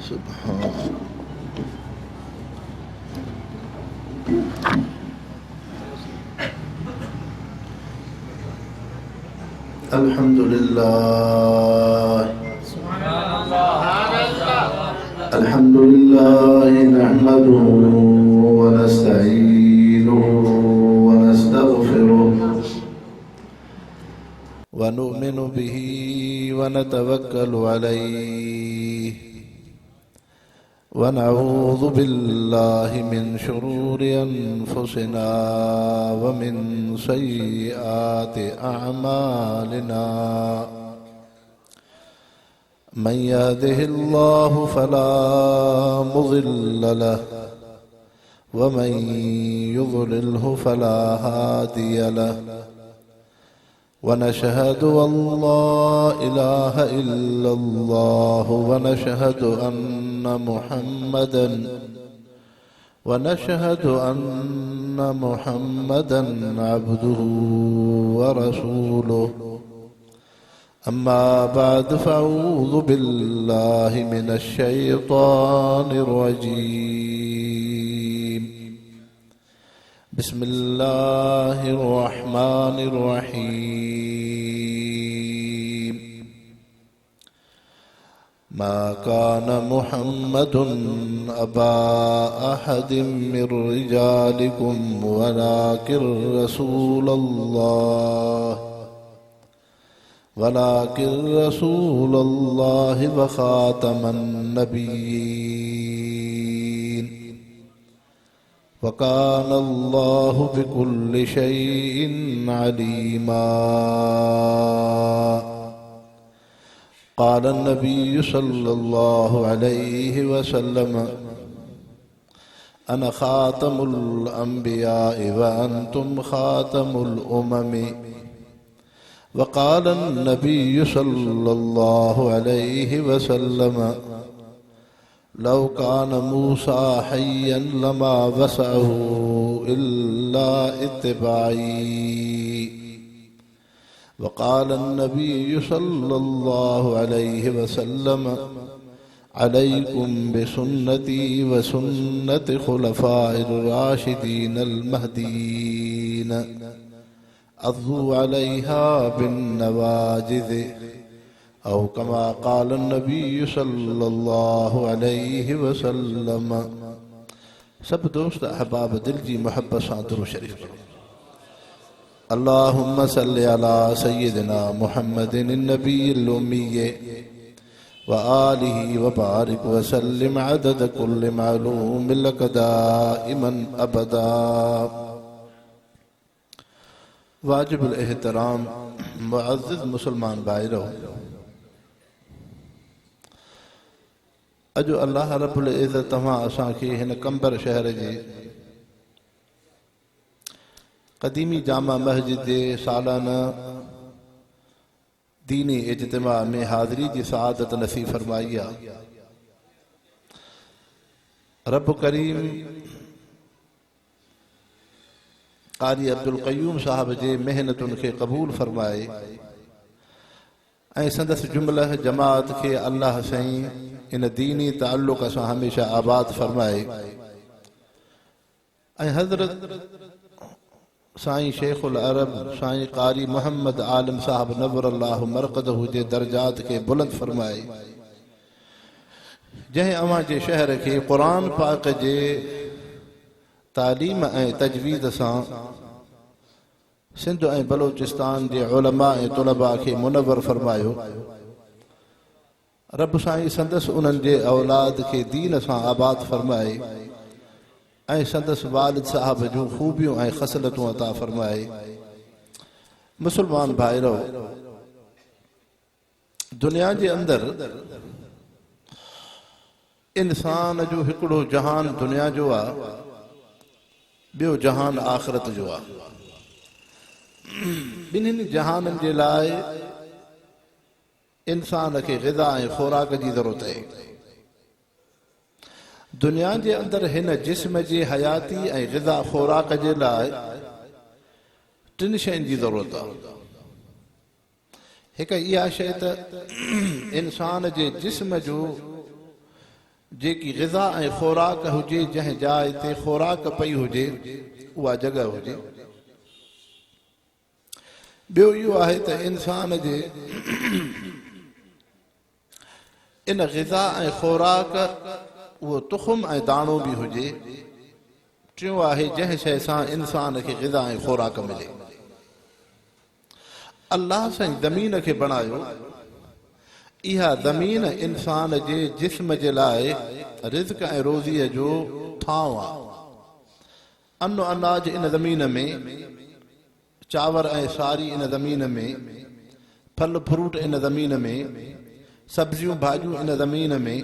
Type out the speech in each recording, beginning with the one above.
सुभान अल्हम्दुलिल्लाह अल्हम्दुलिल्लाह नहमदुहु व नस्तईनुहु व नस्तगफिरुहु व नु'मिनु बिही व नतवक्कलु अलैहि व नऊज़ु बिल्लाहि मिन शुरूरि अनफुसिना व मिन सय्यिआति अअमालिना मन यहदिहिल्लाहु फला मुज़िल्ल लहु व मन युज़लिल्हु फला हादिय लहु व नशहदु अल्ला इलाहा इल्लल्लाहु व नशहदु अन्ना मुहम्मदन अब्दुहु व रसूलुहु अम्मा बाद फ़अऊज़ु बिल्लाहि मिनश शैतानिर रजीम बिस्मिल्लाहिर रहमानिर रहीम मा कान मुहम्मदुन अबा अहदिम मिर रिजालिकुम वलाकिन रसूलल्लाहि व खातमन नबिय्यीन व काना अल्लाहु बिकुल्लि शैइन अलीमा क़ाल नबी सल्लल्लाहु अलैहि वसल्लम अना खातमुल अंबिया व अंतुम खातमुल उममी वक़ाल नबी सल्लल्लाहु अलैहि वसल्लम लौ कान मूसा हय्यन लमा वसअहु इल्ला इत्तिबाई वक़ाल नबी सल्लल्लाहु अलैहि वसल्लम अलैकुम बिसुन्नती व सुन्नति खुलफाइर राशिदीन अल महदीन अज़्ज़ू अलैहा बिन नवाजिज़ औ कमा क़ाल नबी सल्लल्लाहु अलैहि वसल्लम। सब दोस्त अहबाब दिल जी मोहब्बत सां दुरूद शरीफ पढ़ो। अल्लाहुम्मा सल्लि अला सय्यिदिना मुहम्मदिन नबिय्यिल उम्मिय्य व आलिहि व बारिक व सल्लिम अदद कुल्लि मालूमिन लक दाइमन अबदा। वाजिबुल एहतराम मुअज़्ज़िज़ मुसलमान भाइरो, अॼु अल्लाह रब्बुल इज़्ज़त तव्हां असांखे हिन कंबर शहर जे क़दीमी जामा मस्जिद जे सालाना दीनी इज्तिमा में हाज़री जी सआदत नसीब फरमाई आहे। रब करीम क़ारी अब्दुल क़य्यूम साहब जे मेहनतुनि खे क़बूल फरमाए ऐं संदसि जुमला जमात खे अल्लाह साईं इन दीनी ताल्लुक़ सां हमेशा आबाद फरमाए ऐं हज़रत साईं शेखुल अरब साईं क़ारी मोहम्मद आलिम साहब नव्वरल्लाहु मरक़दहु जे दर्जात खे बुलंद फरमाए, जंहिं अवां जे शहर खे क़ुरान पाक जे तालीम ऐं तजवीज़ सां सिंध ऐं बलोचिस्तान जे उलमा ऐं तुलबा खे मुनव्वर फरमायो। रब साईं संदसि उन्हनि जे औलाद खे दीन सां आबाद फरमाए ऐं संदसि वालिद साहब जूं खूबियूं ऐं ख़सलतूं अता फरमाए। मुसलमान भाइरो, दुनिया जे अंदरि इंसान जो हिकिड़ो जहान दुनिया जो आहे, ॿियो जहान आख़िरत जो आहे। ॿिन्हिनि जहाननि जे लाइ इंसान खे ग़िज़ा ऐं ख़ुराक जी ज़रूरत आहे। दुनिया जे अंदरि हिन जिस्म जे हयाती ऐं ग़िज़ा ख़ुराक जे लाइ टिनि शयुनि जी ज़रूरत आहे। हिकु इहा शइ त इंसान जे जिस्म जो जेकी ग़िज़ा ऐं ख़ुराक हुजे, जंहिं जाइ ते ख़ुराक पई हुजे उहा जॻह हुजे। ॿियो इहो आहे त इंसान जे इन ग़िज़ा ऐं ख़ुराक उहो तुख़ुम ऐं दाणो बि हुजे। टियों आहे जंहिं शइ सां इंसान खे ग़िज़ा ऐं ख़ुराक मिले। अल्लाह साईं ज़मीन खे बणायो, इहा ज़मीन इंसान जे जिस्म जे लाइ रिज़्क़ ऐं रोज़ीअ जो थांव आहे। अन्न अनाज इन ज़मीन में, चांवर ऐं सारी इन ज़मीन में, फल फ्रूट इन ज़मीन में, सब्जियूं भाॼियूं इन ज़मीन में।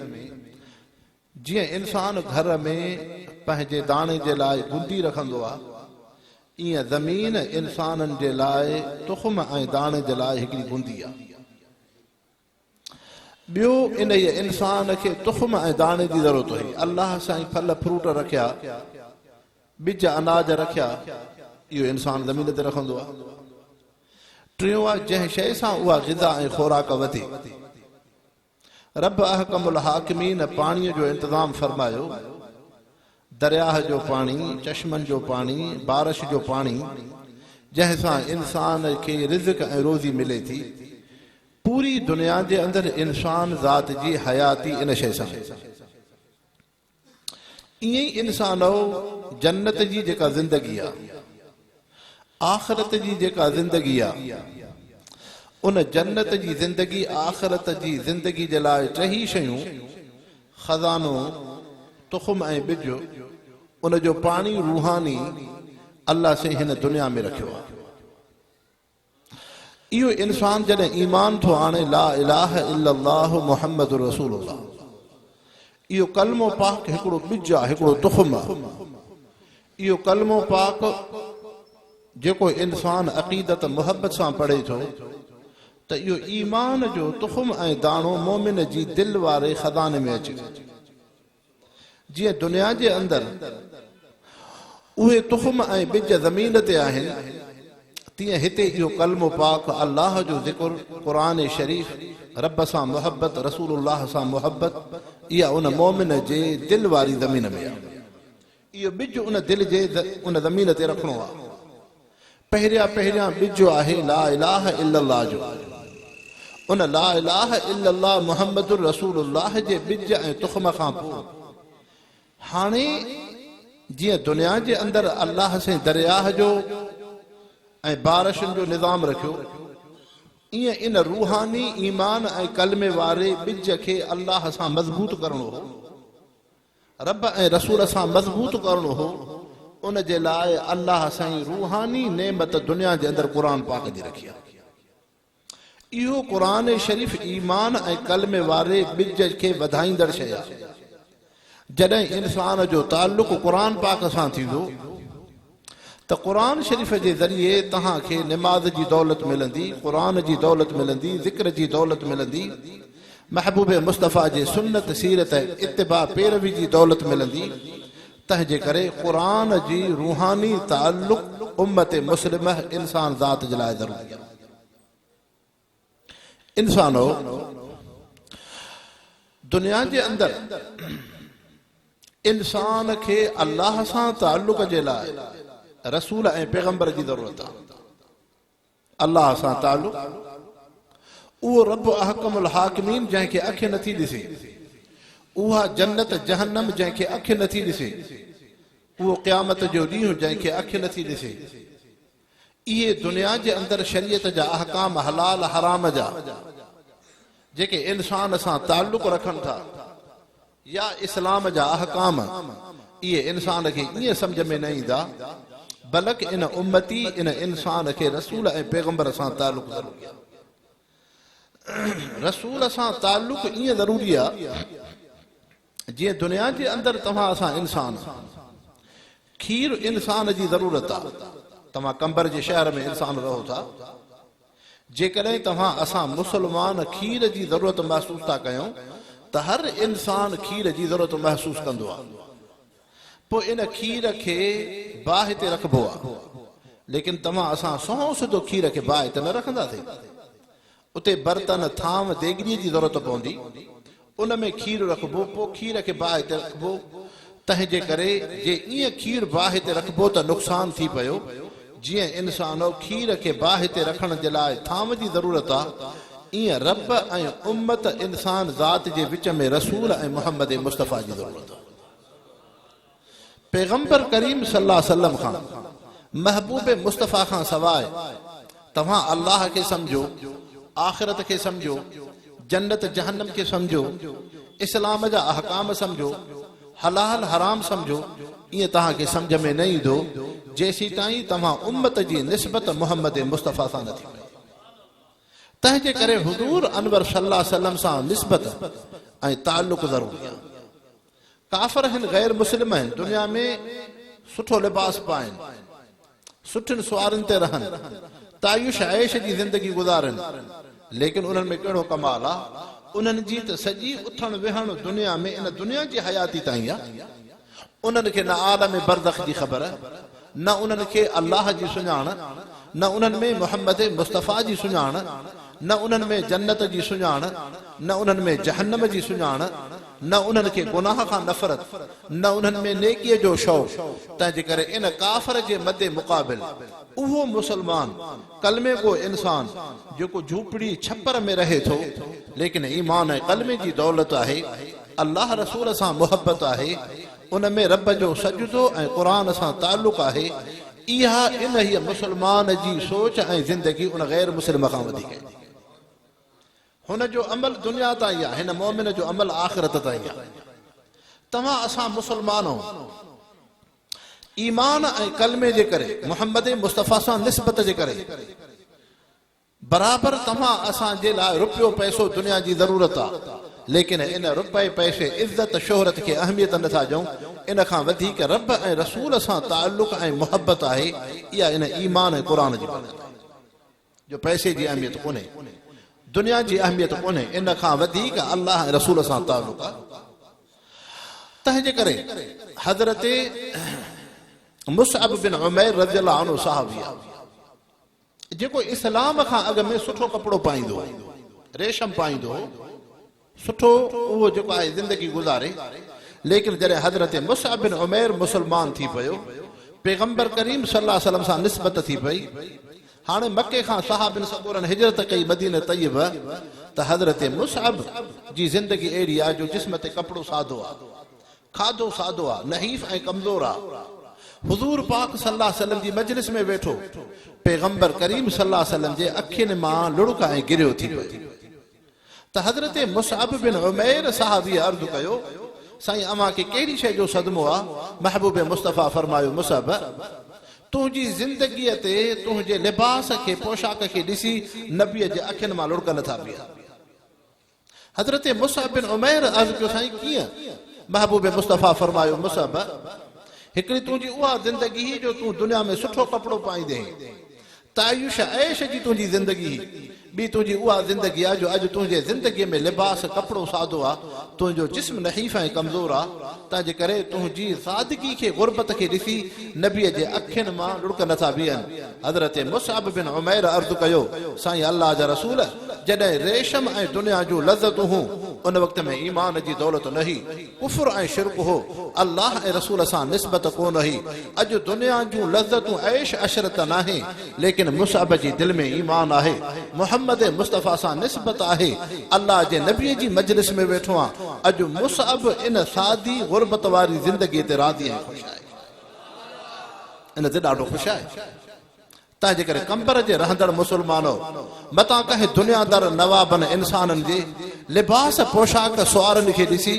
जीअं इंसान घर में पंहिंजे दाणे जे लाइ गुंदी रखंदो आहे, ईअं ज़मीन इंसाननि जे लाइ तुख़ुम ऐं दाणे जे लाइ हिकिड़ी गुंदी आहे। ॿियो इन इंसान खे तुख़ुम ऐं दाणे जी ज़रूरत हुई। अल्लाह साईं फल फ्रूट रखिया, ॿिज अनाज रखिया, इहो इंसान ज़मीन ते रखंदो आहे। टियों आहे जंहिं शइ सां उहा ग़िज़ा ऐं ख़ुराक वधे। रब अहकमुल हाकिमीन पाणीअ जो इंतज़ाम फरमायो, दरियाह जो पाणी, चश्मनि जो पाणी, बारिश जो पाणी, जंहिं सां इंसान खे रिज़्क़ ऐं रोज़ी मिले थी। पूरी दुनिया जे अंदरि इंसान ज़ात जी हयाती इन शइ सां। ईअं ई इंसानो जन्नत जी जेका ज़िंदगी आहे, आख़िरत जी जेका ज़िंदगी आहे, उन जन्नत जी ज़िंदगी, आख़िरत जी ज़िंदगी जे लाइ टही शयूं, खज़ानो, तुख़ुम ऐं ॿिज, उन जो पाणी रूहानी अल्लाह से हिन दुनिया में रखियो आहे। इहो इंसान जॾहिं ईमान थो आणे, ला इलाहा इल्लल्लाह मुहम्मद रसूलुल्लाह, इहो कलमो पाक हिकिड़ो ॿिज आहे, हिकिड़ो तुख़ुम आहे। इहो कलमो पाक जेको इंसान अक़ीदत मुहबत सां पढ़े थो, त इहो ईमान जो तुख़ुम ऐं दाणो मोमिन जी दिलि वारे खज़ाने में अचे। जीअं दुनिया जे अंदरि उहे तुख़ुम ऐं ॿिज ज़मीन ते आहिनि, तीअं हिते इहो कलमो पाक, अल्लाह जो ज़िक्र, क़ुरान शरीफ़, रब सां मुहबत, रसूलुल्लाह सां मुहबत, इहा उन मोमिन जे दिलि वारी ज़मीन में आहे। इहो ॿिज उन दिलि जे उन ज़मीन ते रखिणो आहे। पहिरियां ॿिज आहे ला इलाहा इल्लल्लाह जो। उन ला इलाहा इल्लल्लाह मुहम्मदुर रसूलुल्लाह जे ॿिज ऐं तुख़ुम खां पोइ हाणे जीअं दुनिया जे अंदरि अल्लाह से दरियाह जो ऐं बारिशुनि जो निज़ाम रखियो, ईअं इन रूहानी ईमान ऐं कलमे वारे ॿिज खे अल्लाह सां मज़बूत करणो हो, रब ऐं रसूल सां मज़बूत करणो हो। उन जे लाइ अल्लाह साईं रूहानी नेमत दुनिया जे अंदरि क़ुर पाक जी रखी आहे। इहो क़ुर शरीफ़ ईमान ऐं कलमे वारे ॿिज खे वधाईंदड़ शइ आहे। जॾहिं इंसान जो ताल्लुक़ क़ुर पाक सां थींदो, त क़ुर शरीफ़ जे ज़रिए तव्हांखे निमाज़ जी दौलत मिलंदी, क़ुर जी दौलत मिलंदी, ज़िक्र जी दौलत मिलंदी, महबूब मुस्तफ़ा जे सुन्नत सीरत इत्तिबा पैरवी जी दौलत मिलंदी। तंहिंजे करे क़ुर जी रूहानी ताल्लुक़ उम्मत मुस्लिम इंसान ज़ात जे लाइ ज़रूरी आहे। इंसानो दुनिया जे अंदरि इंसान खे अल्लाह सां ताल्लुक़ जे लाइ रसूल ऐं पैगंबर जी ज़रूरत आहे। अल्लाह सां ताल्लुक़ उहो रब अहकमुल हाकिमीन जंहिंखे अखि नथी ॾिसे, उहा जन्नत जहन्नम जंहिंखे अखि नथी ॾिसे, उहो क़यामत जो ॾींहुं जंहिंखे अखि नथी ॾिसे, इहे दुनिया जे अंदरि शरीयत जा अहकाम हलाल हराम जा जेके इंसान सां ताल्लुक़ रखनि था, या इस्लाम जा अहकाम, इहे इंसान खे ईअं सम्झ में न ईंदा, बल्कि इन उम्मती इन इंसान खे रसूल ऐं पैगंबर सां ताल्लुक़ ज़रूरी आहे। रसूल सां ताल्लुक़ ईअं ज़रूरी आहे जीअं दुनिया जे अंदरि तव्हां असां इंसान, खीर इंसान जी ज़रूरत आहे। तव्हां कंबर जे शहर में इंसान रहो था, जेकॾहिं तव्हां असां मुस्लमान खीर जी ज़रूरत महसूस था कयूं, त हर इंसान खीर जी ज़रूरत महसूस कंदो आहे। पोइ इन खीर खे बाहि ते रखिबो आहे, लेकिन तव्हां असां सोहो सिधो खीर खे बाहि ते न रखंदासीं। उते बर्तन, थाम, देगरीअ जी ज़रूरत पवंदी, उन में खीर रखबो, पोइ खीर खे बाहि ते रखबो। तंहिंजे करे जे ईअं खीर बाहि ते रखबो त नुक़सान थी पियो। जीअं इंसान खीर खे बाहि ते रखण जे लाइ थाम जी ज़रूरत आहे, ईअं रब ऐं उम्मत इंसान ज़ात जे विच में रसूल ऐं मुहम्मद मुस्तफ़ा जी ज़रूरत आहे। पैगंबर करीम सल्लल्लाहु अलैहि वसल्लम खां, महबूब मुस्तफ़ा खां सवाइ तव्हां अल्लाह खे सम्झो, आख़िरत खे सम्झो, जन्नत जहन्नम खे सम्झो, इस्लाम जा अहकाम सम्झो, हलाल हराम सम्झो, ईअं तव्हांखे सम्झ में न ईंदो जेसीं ताईं तव्हां उम्मत जी निस्बत मुहम्मद मुस्तफ़ा सां न थी। तंहिंजे करे हुज़ूर अनवर सल्लल्लाहु अलैहि वसल्लम सां निस्बत ऐं ताल्लुक़ ज़रूरी आहे। काफ़िर आहिनि, गैर मुस्लिम आहिनि, दुनिया में सुठो लिबास पाइनि, सुठियुनि सुवारनि ते रहनि, तायुश ऐश जी ज़िंदगी गुज़ारनि, लेकिन उन्हनि में कहिड़ो कमाल आहे, उन्हनि जी त सॼी उथण विहण दुनिया में इन दुनिया जी हयाती ताईं आहे। उन्हनि खे न आलम बरज़ख जी ख़बर, न उन्हनि खे अल्लाह जी सुञाण, न उन्हनि में मुहम्मद मुस्तफ़ा जी सुञाण, न उन्हनि में जन्नत जी सुञाण, न उन्हनि में जहन्नम जी सुञाण, न उन्हनि खे गुनाह खां नफ़रत, न उन्हनि में नेकीअ जो शौक़। तंहिंजे करे इन काफ़िर जे मदे मुक़ाबिल उहो मुसलमान कलमे को इंसान जेको झूपड़ी छप्पर में रहे थो, लेकिन ईमान ऐं कलमे जी दौलत आहे, अल्लाह रसूल सां मुहबत आहे, उन में रब जो सजदो ऐं क़ुरान सां ताल्लुक़ आहे, इहा इन ही मुसलमान जी सोच ऐं ज़िंदगी उन गैर मुस्लिम खां वधीक आहे। हुन जो अमल दुनिया ताईं आहे, हिन मोमिन जो अमल आख़िरत ताईं आहे। तव्हां असां मुसलमान आहियूं, ईमान ऐं कलमे जे करे, मुहम्मद मुस्तफ़ा सां निस्बत जे करे बराबरि तव्हां असांजे लाइ रुपयो पैसो दुनिया जी ज़रूरत आहे, लेकिन इन रुपए पैसे इज़त शोहरत खे अहमियत नथा ॾियूं। इन खां वधीक रब ऐं रसूल सां ताल्लुक़ ऐं मुहबत आहे, इहा इन ईमान ऐं क़ुरान जी बात आहे। जो पैसे जी अहमियत कोन्हे, दुनिया जी अहमियत कोन्हे, इन खां वधीक अल्लाह ऐं रसूल सां ताल्लुक़ आहे। तंहिंजे करे हज़रत मुसअब बिन उमैर रज़ियल्लाहु अन्हु सहाबी आहे, जेको इस्लाम खां अॻु में सुठो कपिड़ो पाईंदो, रेशम पाईंदो, सुठो उहो जेको आहे ज़िंदगी गुज़ारे, लेकिन जॾहिं हज़रत मुसअब बिन उमैर मुसलमान थी पियो, पैगंबर करीम सल्लल्लाहु अलैहि वसल्लम सां निस्बत थी पई, हाणे मके खां सहाबिन सबूरन हिजरत कई मदीने तय्यब, त हज़रत मुसअब जी ज़िंदगी अहिड़ी आहे जो जिस्म ते कपिड़ो सादो आहे, खाधो सादो आहे, नहीफ़ ऐं कमज़ोर आहे। हुज़ूर पाक सल्लल्लाहु अलैहि वसल्लम जी मजलिस में वेठो, पैगंबर करीम सल्लल्लाहु अलैहि वसल्लम जे अखियुनि मां लुढ़क ऐं गिरियो थी पई। त हज़रत मुसअब बिन उमैर साहबी अर्ज़ु कयो, साईं अव्हां खे कहिड़ी शइ जो सदमो आहे? महबूब मुस्तफ़ा फरमायो, मुसअब तुंहिंजी ज़िंदगीअ ते तुंहिंजे लिबास खे, पोशाक खे ॾिसी नबीअ जे अखियुनि मां लुढ़क नथा बीहनि। हज़रत मुसअब बिन उमैर अर्ज़ु कयो, साईं कीअं? महबूब मुस्तफ़ा फरमायो, मुसअब हिकिड़ी तुंहिंजी उहा ज़िंदगी जो तूं दुनिया में सुठो कपिड़ो पाईंदे, तायुश ऐश जी तुंहिंजी ज़िंदगी, ॿी तुंहिंजी उहा ज़िंदगी आहे जो अॼु तुंहिंजे ज़िंदगीअ में लिबास कपिड़ो सादो आहे, तुंहिंजो जिस्म नहीफ़ ऐं कमज़ोर आहे। तंहिंजे करे तुंहिंजी सादगी खे, गुरबत खे ॾिसी नबीअ जे अखियुनि मां लुढ़क नथा बीहनि। हज़रत मुसअब बिन उमैर अर्ज़ु कयो, साईं अल्लाह जा रसूल, जॾहिं रेशम ऐं दुनिया जूं लज़तूं हुयूं, उन वक़्त में ईमान जी दौलत न हुई, कुफ़्र ऐं शिरक हो, अल्लाह ऐं रसूल सां निस्बत कोन हुई। अॼु दुनिया जूं लज़तूं ऐश अशरत नाहे, लेकिन मुसअब जी दिलि में ईमान आहे, मुहम्मद मुस्तफ़ा सां निस्बत आहे, अल्लाह जे नबीअ जी मजलिस में वेठो आहे। अॼु मुसअब इन सादी गुरबत वारी ज़िंदगीअ ते राज़ी ऐं ख़ुशि आहे, इन ते ॾाढो ख़ुशि आहे। तंहिंजे करे कंबर जे रहंदड़ मुसलमानो, मतां कंहिं दुनियादार नवाबन इंसाननि जे लिबास पोशाक सुवारनि खे ॾिसी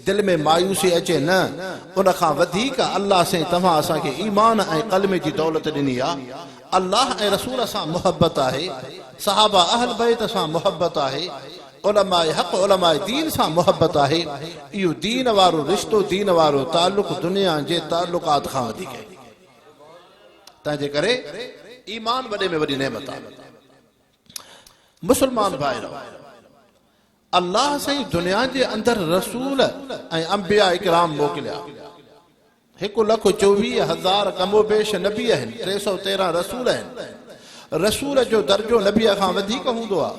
दिलि में मायूसी अचे न, उन खां वधीक अल्लाह से तव्हां असांखे ईमान ऐं कलमे जी दौलत ॾिनी आहे। अल्लाह ऐं रसूल सां मुहबत आहे, सहाबा अहल बैत सां मुहबत आहे, उलमाए हक़ उलमाए दीन सां मुहबत आहे। इहो दीन वारो रिश्तो, दीन वारो ताल्लुक़ दुनिया जे ताल्लुकात खां वधीक आहे। तंहिंजे करे ईमान वॾे में वॾी नेमत आहे। मुसलमान भाइर, अल्लाह साईं दुनिया जे अंदरि रसूल ऐं अंबिया इकराम मोकिलिया। 1,24,000 कमोबेश नबी आहिनि, 313 रसूल आहिनि। रसूल जो दर्जो नबीअ खां वधीक हूंदो आहे।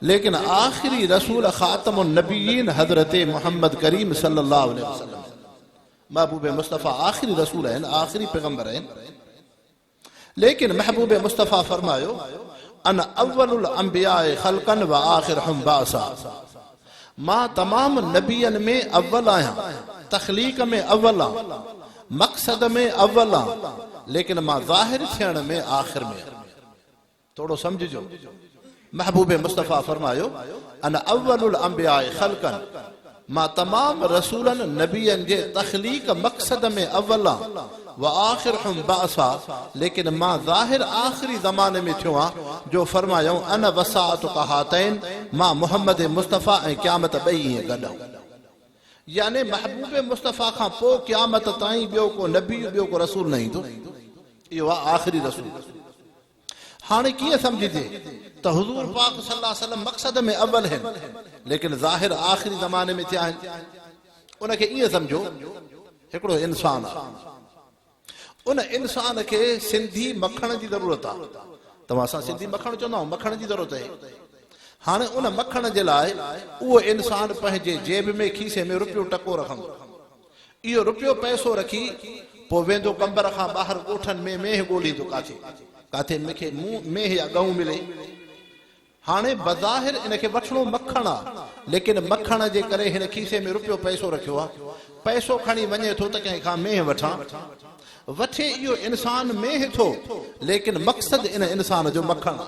लेकिन आखिरी रसूल खातमुन नबीयीन हजरत मोहम्मद करीम सल्लल्लाहु अलैहि वसल्लम महबूब मुस्तफ़ा आखिरी रसूल हैं, आखिरी पैगंबर हैं। लेकिन महबूब मुस्तफ़ा फरमायो अन अव्वलुल अंबियाए खल्कन व आखिरहुम बासा, मां तमाम नबियन में अव्वल आहियां, तखलीक में अव्वल आहियां, मकसद में अव्वल आहियां, लेकिन मां ज़ाहिर थियण में आखिर में। थोड़ो समझो, महबूब मुस्तफ़ा फरमायो अन अव्वलुल अंबियाए खल्कन, मां तमाम रसूलन नबियन जे तखलीक मकसद में अव्वल आहियां, व आखिरहुम बासा, लेकिन मां ज़ाहिर आखिरी ज़माने में थियो आहियां जो फरमायो अन वसाअतु कहातैन, मां मोहम्मद मुस्तफ़ा ऐं क़यामत ॿई ईअं गॾु। याने महबूब मुस्तफ़ा खां पोइ क़यामत ताईं ॿियो को नबी ॿियो को रसूल न ईंदो, इहो आहे आखिरी रसूल। हाणे कीअं सम्झिजे त हुज़ूर पाक सल्लल्लाहु अलैहि वसल्लम मक़सद में अव्वल आहिनि, लेकिन ज़ाहिर आखिरी ज़माने में थिया आहिनि। उनखे ईअं सम्झो हिकिड़ो इंसान आहे, उन इंसान खे सिंधी मखण जी ज़रूरत आहे। तव्हां असां सिंधी मखण चवंदा आहियूं, मखण जी ज़रूरत आहे। हाणे उन मखण जे लाइ उहो इंसान पंहिंजे जेब में खीसे में रुपयो टको रखंदो, इहो रुपयो पैसो रखी पोइ वेंदो कंबर खां ॿाहिरि ॻोठनि में मेह ॻोल्हींदो, काथे मूंखे मेह या गऊं मिले। हाणे बज़ाहिर इनखे वठणो मखण आहे, लेकिन मखण जे करे हिन खीसे में रुपयो पैसो रखियो आहे। पैसो खणी वञे थो त कंहिं खां मेह वठां, वठे इहो इंसान मेह थो, लेकिन मक़सद इन इंसान जो मखण।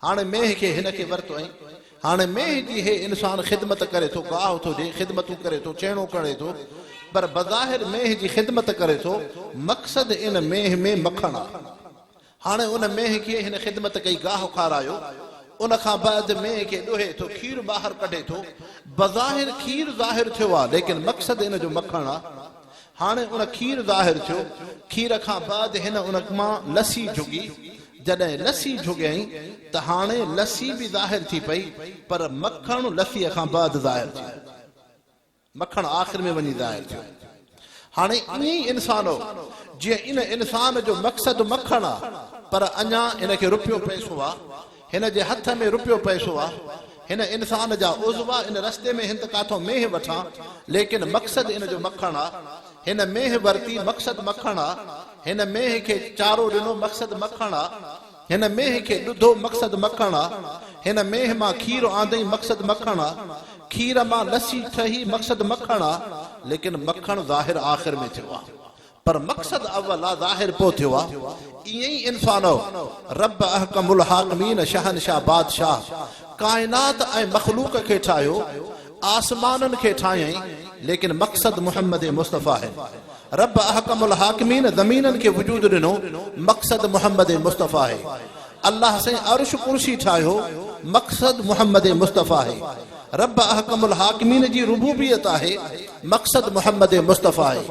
हाणे मेह खे हिन खे वरितो ऐं हाणे मेह जी हे इंसान ख़िदमत करे थो, गाह थो ॾे, ख़िदमतूं करे थो, चहिणो करे थो, पर बज़ाहिर मेह जी ख़िदमत करे थो, मक़सद इन मेह में मखण आहे। हाणे उन मेह खे हिन ख़िदमत कई, गाह खारायो, उन खां बाद मेह खे ॾोहे थो, खीर ॿाहिरि कढे थो, बज़ाहिर खीर ज़ाहिर थियो आहे, लेकिन मक़सद इन जो मखण आहे। हाणे उन खीर ज़ाहिर थियो, खीर खां बाद हिन उन मां लस्सी झुगी, जॾहिं लस्सी झुगियईं त हाणे लस्सी बि ज़ाहिर थी पई, पर मखण लस्सीअ खां बाद ज़ाहिर थियो, मखण आख़िर में वञी ज़ाहिर थियो। हाणे ईअं ई इंसान हो, जीअं इन इंसान जो मक़सद मखण आहे, पर अञा इनखे रुपयो पैसो आहे, हिन जे हथ में रुपयो पैसो आहे, हिन इंसान जा उज़वा इन रस्ते में हिन त काथों मेह वठां, लेकिन मक़सद इन जो मखण आहे। हिन मेह वरती, मक़सद मखण आहे। हिन मेह खे चारो ॾिनो, मक़सद मखण आहे। हिन मेह खे ॾुधो, मक़सद मखण आहे। हिन मेह मां खीर आंदई, मक़सद मखण आहे। खीर मां लस्सी ठही, मक़सद मखण आहे, लेकिन मखण ज़ाहिर आख़िर में थियो आहे, पर मक़सद अव्वल आहे, ज़ाहिर पोइ थियो आहे। ईअं ई इंसान हो, रब अहकमुल हाकिमीन, शहनशाह बादशाह, काइनात ऐं मख़लूक खे ठाहियो, आसमाननि खे ठाहियईं, लेकिन मक़सद मुहम्मद मुस्तफ़ा है। रब अहकमुल हाकिमीन, ज़मीननि खे वजूद ॾिनो, मक़सद मुहम्मद मुस्तफ़ा है। अल्लाह से अर्श कुर्सी ठाहियो, मक़सद मुहम्मद मुस्तफ़ा है। रब अहकमुल हाकिमीन जी रुबूबियत आहे, मक़सद मुहम्मद मुस्तफ़ा है।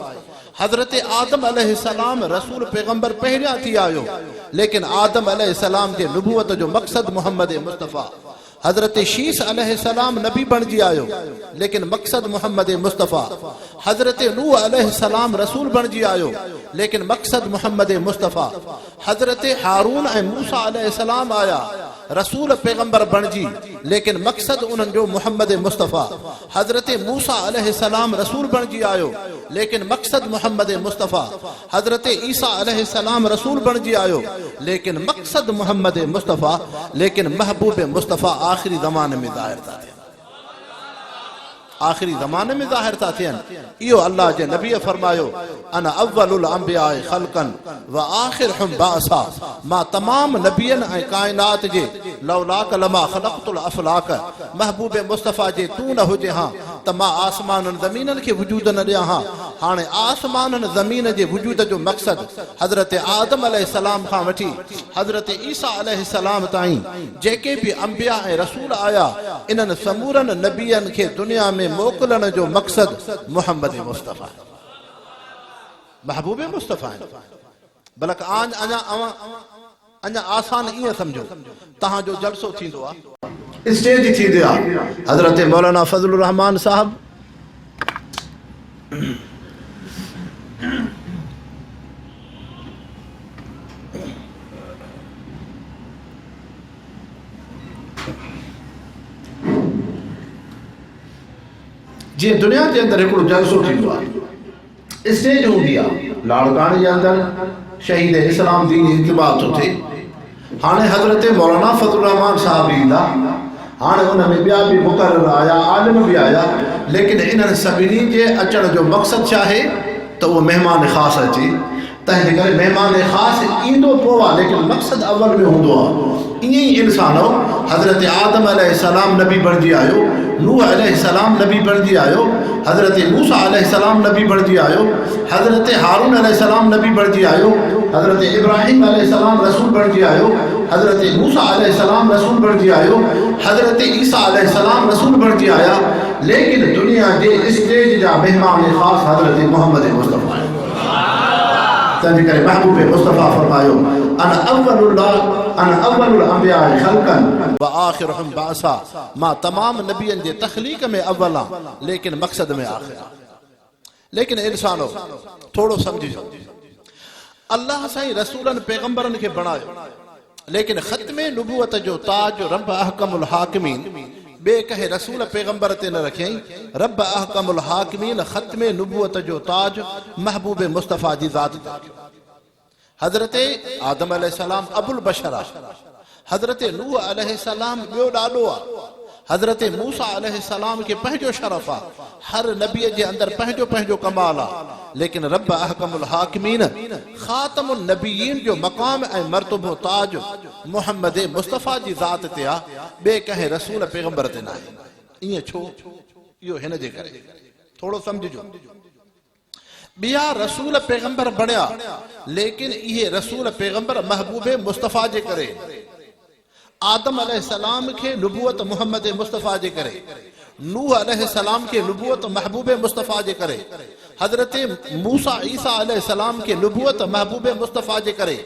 हज़रत आदम अलैहिस्सलाम रसूल पैगंबर पहिरियां थी आयो, लेकिन आदम अलैहिस्सलाम जे नुबुवत जो मक़सद मुहम्मद मुस्तफ़ा। हज़रत शीस अलैहिस्सलाम नबी बणिजी आयो, लेकिन मक़सद मुहम्मद मुस्तफ़ा। हज़रत नूह अलैहिस्सलाम रसूल बणिजी आयो, लेकिन मक़सद मुहम्मद मुस्तफ़ा। हज़रत हारून ऐं मूसा अलैहिस्सलाम आया, रसूल पैगंबर बणिजी, लेकिन मक़सद उन्हनि जो मुहम्मद मुस्तफ़ा। हज़रत मूसा अलैहिस्सलाम रसूल बणिजी आयो, लेकिन मक़सद मुहम्मद मुस्तफ़ा। हज़रत ईसा अलैहिस्सलाम रसूल बणिजी आयो, लेकिन मक़सद मुहम्मद मुस्तफ़ा। लेकिन महबूब मुस्तफ़ा आखिरी ज़माने में ज़ाहिर था थियनि, आखिरी ज़माने में ज़ाहिर था थियनि। इहो अल्लाह जे नबी फरमायो अना अव्वलुल अंबियाए खल्कन व आखिरहुम बासा, मां तमाम नबियन ऐं कायनात जे लौलाक लमा खलक़तुल अफलाक, महबूब मुस्तफ़ा जे तू न हुजे हां त मां आसमाननि ज़मीननि खे वजूद न ॾियां हां। हाणे आसमाननि ज़मीन जे वजूद जो मक़सद हज़रत आदम अलैहिस्सलाम खां वठी हज़रत ईसा अलैहिस्सलाम ताईं जेके बि अंबिया ऐं रसूल आया, इन्हनि समूरनि नबियनि खे दुनिया में मोकिलण जो मक़सद मुहम्मद मुस्तफ़ा, महबूब मुस्तफ़ा। बल्कि अञा आसान ईअं सम्झो, तव्हांजो जलसो थींदो आहे, स्टेज थींदी आहे, हज़रत मौलाना फज़लुर रहमान साहब जी दुनिया के अंदर एक जलसो थींदो आहे, स्टेज हूंदी आहे, लाड़काने जे अंदर शहीद इस्लाम दीन इत्तिबा थो थिए। हाणे हज़रत मौलाना फजलुर रहमान साहब ईंदा, हाणे उन में ॿिया बि मुक़रर आया, आलिम बि आया, लेकिन इन्हनि सभिनी जे अचण जो मक़सदु छा आहे त उहो महिमान ख़ासि अचे। तंहिंजे करे महिमान ख़ासि ईंदो पोइ आहे, लेकिन मक़सदु अवल में हूंदो आहे। ईअं ई इंसान हो, हज़रत आदम अलैहिस्सलाम नबी बणिजी आयो, नूह अलैहिस्सलाम नबी बणिजी आयो, हज़रत मूसा अलैहिस्सलाम नबी बणिजी आयो, हज़रत हारून अलैहिस्सलाम नबी बणिजी आयो, हज़रत इब्राहिम अलैहिस्सलाम रसूल बणिजी आयो, हज़रत मूसा अलैहिस्सलाम रसूल बणिजी आयो, हज़रत ईसा अलैहिस्सलाम रसूल बणिजी आया, लेकिन दुनिया जे स्टेज जा महिमान ख़ासि हज़रत मोहम्मद मुस्तफ़ा आहिनि। तंहिंजे करे महबूब मुस्तफ़ा फरमायो अन अव्वलुल अंबिया ख़ल्क़न व आख़िरुहुम बासा, मां तमाम नबियनि जे तख़लीक़ में अव्वल आहियां, लेकिन मक़सद में आख़िर आहियां। लेकिन इंसानो थोड़ो समझिजो, अल्लाह साईं रसूलनि पैगंबरनि खे बणायो, लेकिन ख़त्मे नुबुवत जो ताज रब अहकमुल हाकिमीन बे कहे रसूल पैगंबर ते न रखियई। रब अहकमुल हाकिमीन ख़त्मे नुबुवत जो ताज महबूब मुस्तफ़ा जी ज़ात ते रखियो। हज़रत आदम अलैहिस्सलाम अबुल बशर आहे, हज़रत नूह अलैहिस्सलाम ॿियो ॾाॾो आहे, हज़रत मूसा अलैहिस्सलाम खे पंहिंजो शरफ़ आहे, हर नबीअ जे अंदरि पंहिंजो पंहिंजो कमाल आहे, लेकिन रब अहकमुल हाकिमीन ख़ातमुन नबीयीन जो मक़ाम ऐं मर्तबो ताज मोहम्मद मुस्तफ़ा जी ज़ात ते आहे, ॿिए कंहिं रसूल पैगंबर ते न आहे। ईअं छो? इहो हिन जे करे, थोरो सम्झिजो। ॿिया रसूल पैगंबर बणिया, लेकिन इहे रसूल पैगंबर महबूब मुस्तफ़ा जे करे। आदम अलैहिस्सलाम के नुबुवत मोहम्मद मुस्तफ़ा जे करे, नूह अलैहिस्सलाम के नुबुवत महबूब मुस्तफ़ा जे करे, हज़रत मूसा ईसा अलैहिस्सलाम के नुबुवत महबूब मुस्तफ़ा जे करे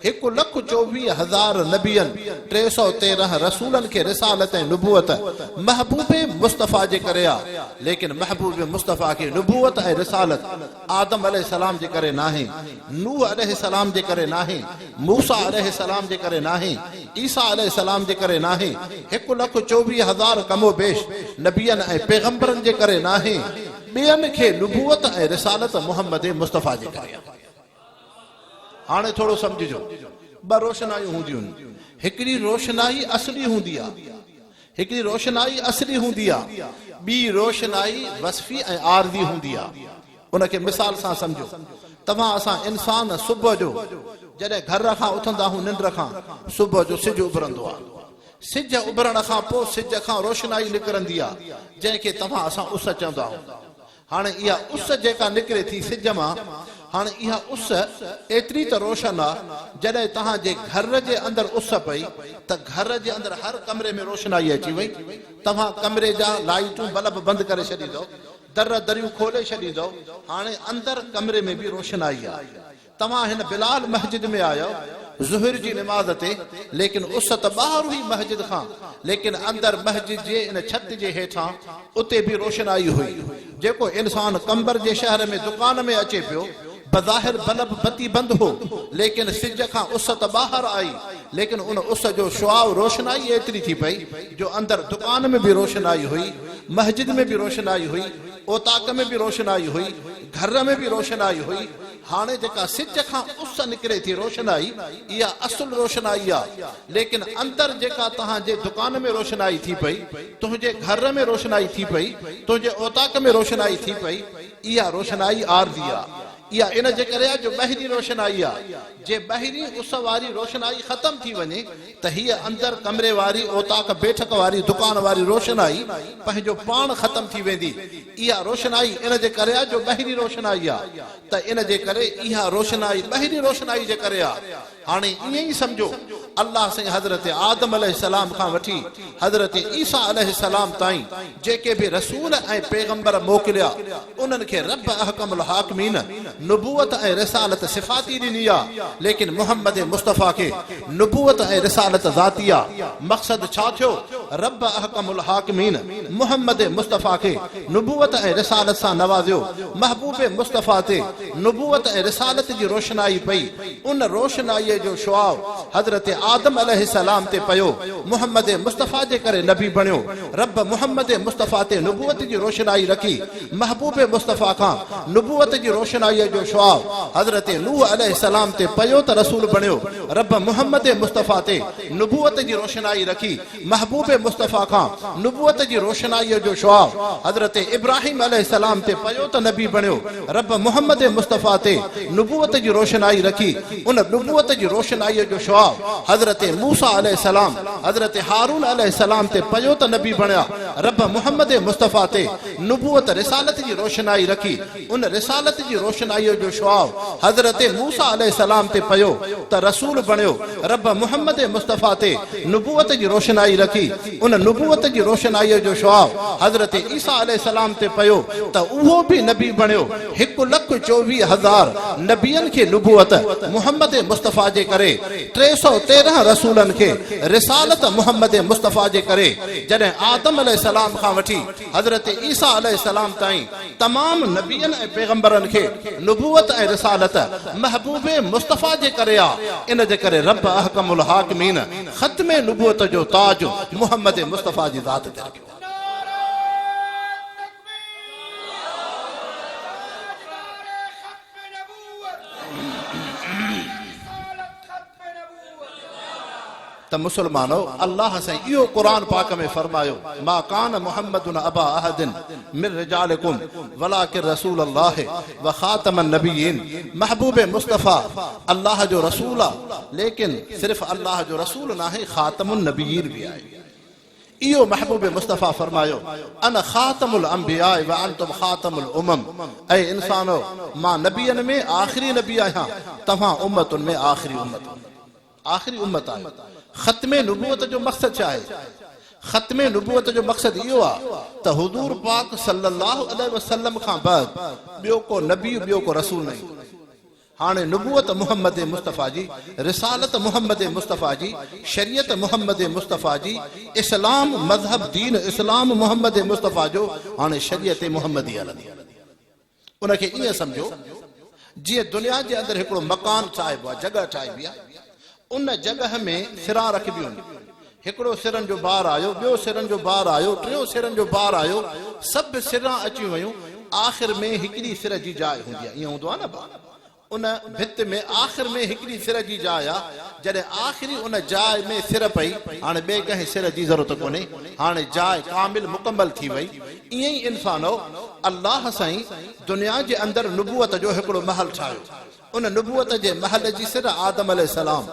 1,24,000 नबियनि 313 रसूलनि के रिसालत ऐं नुबुवत महबूब मुस्तफ़ा जे करे आहे, लेकिन महबूब मुस्तफ़ा के नुबुवत ऐं रिसालत आदम अलैहिस्सलाम जे करे नाहे, नूह अलैहिस्सलाम जे करे नाहे, मूसा अलैहिस्सलाम जे करे नाहे, ईसा अलैहिस्सलाम जे करे नाहे, 1,24,000 कमो बेश नबियनि ऐं पैगंबरनि जे करे नाहे, ॿियनि खे नुबुवत ऐं रिसालत मोहम्मद मुस्तफ़ा जे करे। हाणे थोरो सम्झिजो, ॿ रोशनायूं हूंदियूं आहिनि, हिकिड़ी रोशनाई असली हूंदी आहे, हिकिड़ी रोशनाई असली हूंदी आहे, ॿी रोशनाई वस्फी ऐं आरज़ी हूंदी आहे। उनखे मिसाल सां सम्झो, तव्हां असां इंसान सुबुह जो जॾहिं घर खां उथंदा आहियूं, निंड खां सुबुह जो सिज उभरंदो आहे, सिज उभरण खां पोइ सिज खां रोशनाई निकिरंदी आहे, जंहिंखे तव्हां असां उस चवंदा आहियूं। हाणे इहा उस जेका निकिरे थी सिज मां, हाणे इहा उस एतिरी त रोशन आहे, जॾहिं तव्हांजे घर जे अंदरि उस पई त घर जे अंदरि हर कमरे में रोशनाई अची वई। तव्हां कमरे जा लाइटूं बल्ब बंदि करे छॾींदो, दर दरियूं खोले छॾींदो, हाणे अंदरि कमरे में बि रोशनाई आहे। तव्हां हिन बिलाल मस्जिद में आयो ज़ुहर जी निमाज़ ते, लेकिन उस त ॿाहिरि हुई मस्जिद खां, लेकिन अंदरि मस्जिद जे इन छत जे हेठां उते बि रोशनाई हुई। जेको इंसान कंबर जे शहर में दुकान में अचे पियो, बज़ाहिर बल्ब बत्ती बंदि हो, लेकिन सिज खां उस त ॿाहिरि आई, लेकिन उन उस जो शुआव रोशनाई एतिरी थी पई जो अंदरि दुकान में बि रोशनाई हुई, मस्जिद में बि रोशनाई हुई, ओताक में बि रोशनाई हुई, घर में बि रोशनाई हुई। हाणे जेका सिज खां उस निकिरे थी रोशनाई, इहा असुल रोशनाई आहे, लेकिन अंदरि जेका तव्हांजे दुकान में रोशनाई थी पई, तुंहिंजे घर में रोशनाई थी पई, तुंहिंजे ओताक में रोशनाई थी पई, इहा रोशनाई आरज़ी आहे। इहा इन जे करे आहे जो ॿाहिरीं रोशनाई आहे। जे ॿाहिरीं उस वारी रोशनाई ख़तम थी वञे त हीअ अंदरि कमरे वारी ओताक बैठक वारी दुकान वारी रोशनाई पंहिंजो पाण ख़तम थी वेंदी। इहा रोशनाई इन जे करे आहे जो ॿाहिरीं रोशनाई आहे, त इन जे करे इहा रोशनाई ॿाहिरीं रोशनाई जे करे आहे। हाणे ईअं ई सम्झो, अल्लाह साईं हज़रत आदम अलैहिस्सलाम खां वठी हज़रत ईसा अलैहिस्सलाम ताईं जेके बि रसूल ऐं पैगंबर मोकिलिया, उन्हनि खे रब अहकमुल हाकिमीन नुबुवत ऐं रिसालत सिफ़ाती ॾिनी आहे, लेकिन मोहम्मद मुस्तफ़ा खे नुबुवत ऐं रिसालत ज़ाती आहे। मक़सद छा थियो? रब अहकमुल हाकिमीन मुहम्मद मुस्तफ़ा के नुबुवत ऐं रिसालत सां नवाज़ियो। महबूब मुस्तफ़ा ते नुबुवत ऐं रिसालत जी रोशनाई पई। उन रोशनाईअ जो शुआव हज़रत आदम अलैहिस्सलाम ते पयो। मुहम्मद मुस्तफ़ा जे करे नबी बणियो। रब मुहम्मद मुस्तफ़ा ते नुबुवत जी रोशनाई रखी। महबूब मुस्तफ़ा खां नुबुवत जी रोशनाईअ जो शुआव हज़रत नूह अलैहिस्सलाम ते पयो त रसूल बणियो। रब मुहम्मद मुस्तफ़ा ते नुबुवत जी रोशनाई रखी। महबूब मुस्तफ़ा खां नुबुवत जी रोशनाईअ जो शुआव हज़रत इब्राहिम अलैहिस्सलाम ते पयो त नबी बणियो। रब मुहम्मद मुस्तफ़ा ते नुबुवत जी रोशनाई रखी। उन नुबुवत जी रोशनाईअ जो शुआव हज़रत मूसा अलैहिस्सलाम हज़रत हारून अलैहिस्सलाम ते पयो त नबी बणिया। रब मुहम्मद मुस्तफ़ा ते नुबुवत रिसालत जी रोशनाई रखी। उन रिसालत जी रोशनाईअ जो शुआव हज़रत मूसा अलैहिस्सलाम ते पयो त रसूल बणियो। रब मुहम्मद मुस्तफ़ा ते नुबुवत जी रोशनाई रखी। उन नुबुवत जी रोशनाईअ जो शुआव हज़रत ईसा अलैहिस्सलाम ते पयो त उहो बि नबी बणियो। 1,24,000 नबियनि खे नुबुवत मुहम्मद मुस्तफ़ा जे करे, 313 रसूलनि खे रिसालत मुहम्मद मुस्तफ़ा जे करे। जॾहिं आदम अलैहिस्सलाम खां वठी हज़रत ईसा अलैहिस्सलाम ताईं तमाम नबियनि ऐं पैगंबरनि खे नुबुवत ऐं रिसालत महबूब मुस्तफ़ा जे करे आ। इन जे करे रब अहकमुल हाकिमीन ख़त्मे नुबुवत जो ताज मुहम्मद मुस्तफ़ा जी ज़ात ते रखियो। त मुसलमानो अल्लाह से इहो कुरान पाक में फरमायो मा कान मुहम्मदुन अबा अहदिन मिन रिजालिकुम वलाकिन रसूल अल्लाह व खातमन नबिय्यीन। महबूब मुस्तफ़ा अल्लाह जो रसूल आ, लेकिन सिर्फ अल्लाह जो रसूल ना है, खातमुन नबिय्यीन भी आहे। इहो महबूब मुस्तफ़ा फरमायो अन खातमुल अंबिया व अंतुम खातमुल उमम। ऐ इंसानो मां नबियनि में आखिरी नबी आहियां, तव्हां उम्मतुनि में आखिरी उम्मत आहे। ख़त्मे नुबुवत जो मक़सद छा आहे? ख़त्मे नुबुवत जो मक़सद इहो आहे त हुज़ूर पाक सल्लल्लाहु अलैहि वसल्लम खां बाद ॿियो को नबी ॿियो को रसूल नहीं। हाणे नुबुवत मुहम्मद मुस्तफ़ा जी, रिसालत मुहम्मद मुस्तफ़ा जी, शरीयत मुहम्मद मुस्तफ़ा जी, इस्लाम मज़हब दीन इस्लाम मुहम्मद मुस्तफ़ा जो हाणे शरीयत मुहम्मदी हलंदी। उनखे ईअं सम्झो जीअं दुनिया जे अंदरि हिकिड़ो मकान ठाहिबो आहे, जॻह ठाहिबी आहे, उन जगह में सिरां रखबियूं आहिनि। हिकिड़ो सिरनि जो बार आयो, ॿियो सिरनि जो बार आयो, टियों सिरनि जो बार आयो, सभु सिरां अची वियूं। आख़िर में हिकिड़ी सिर जी जाइ हूंदी आहे। ईअं हूंदो आहे न, उन भित में आख़िर में हिकिड़ी सिर जी जाइ आहे। जॾहिं आख़िरी उन जाइ में सिर पई, हाणे ॿिए कंहिं सिर जी ज़रूरत कोन्हे, हाणे जाइ कामिल मुकम्मल थी वई। ईअं ई इंसानो अल्लाह साईं दुनिया जे अंदरि नुबुवत जो हिकिड़ो महल ठाहियो। उन नुबुवत जे महल जी सिर आदम अलैहिस्सलाम,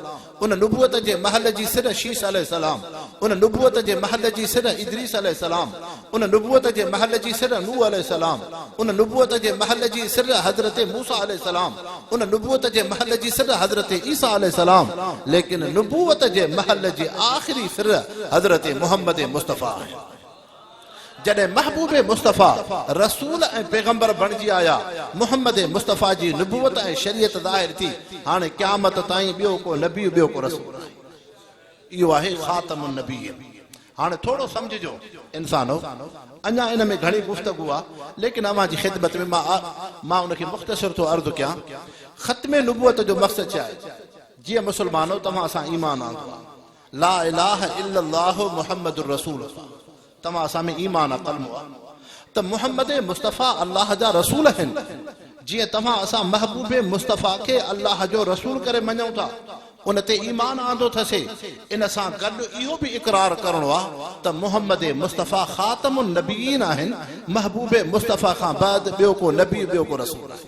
उन नुबुवत जे महल जी सिर शीश अलैहिस्सलाम, उन नुबुवत जे महल जी सिर इदरीस अलैहिस्सलाम, उन नुबुवत जे महल जी सिर नूह अलैहिस्सलाम, उन नुबुवत जे महल जी सिर हज़रत मूसा अलैहिस्सलाम, उन नुबुवत जे महल जी सिर हज़रत ईसा अलैहिस्सलाम। लेकिन नुबुवत जे महल जी आख़िरी सिर हज़रत मुहम्मद मुस्तफ़ा आहे। जॾहिं महबूब मुस्तफ़ा रसूल ऐं पैगंबर बणिजी आया, मुहम्मद मुस्तफ़ा जी नुबुवत ऐं शरीयत ज़ाहिर थी। हाणे क़यामत ताईं ॿियो को नबी ॿियो को रसूल आहे। इहो आहे ख़ातमुन नबिय्यीन। हाणे थोरो सम्झिजो इंसानो, अञा इन में घणी गुफ़्तगू आहे, लेकिन अव्हां जी ख़िदमत में मां उनखे मुख़्तसिर थो अर्ज़ु कयां। ख़त्मे नुबुवत जो मक़सद छा आहे? जीअं मुसलमानो तव्हां असां ईमान आंदो आहे, ला इलाहा इल्लल्लाहु मुहम्मदुर रसूलुल्लाह, तव्हां असां में ईमान आहे, कलमो आहे त मुहम्मद मुस्तफ़ा अल्लाह जा रसूल आहिनि। जीअं तव्हां असां महबूब मुस्तफ़ा खे अल्लाह जो रसूल करे मञूं था, उन ते ईमान आंदो थसे। इन सां गॾु इहो बि इक़रार करणो आहे त मुहम्मद मुस्तफ़ा ख़ातमुन नबिय्यीन आहिनि। महबूब मुस्तफ़ा खां बाद ॿियो को नबी ॿियो को रसूल आहे,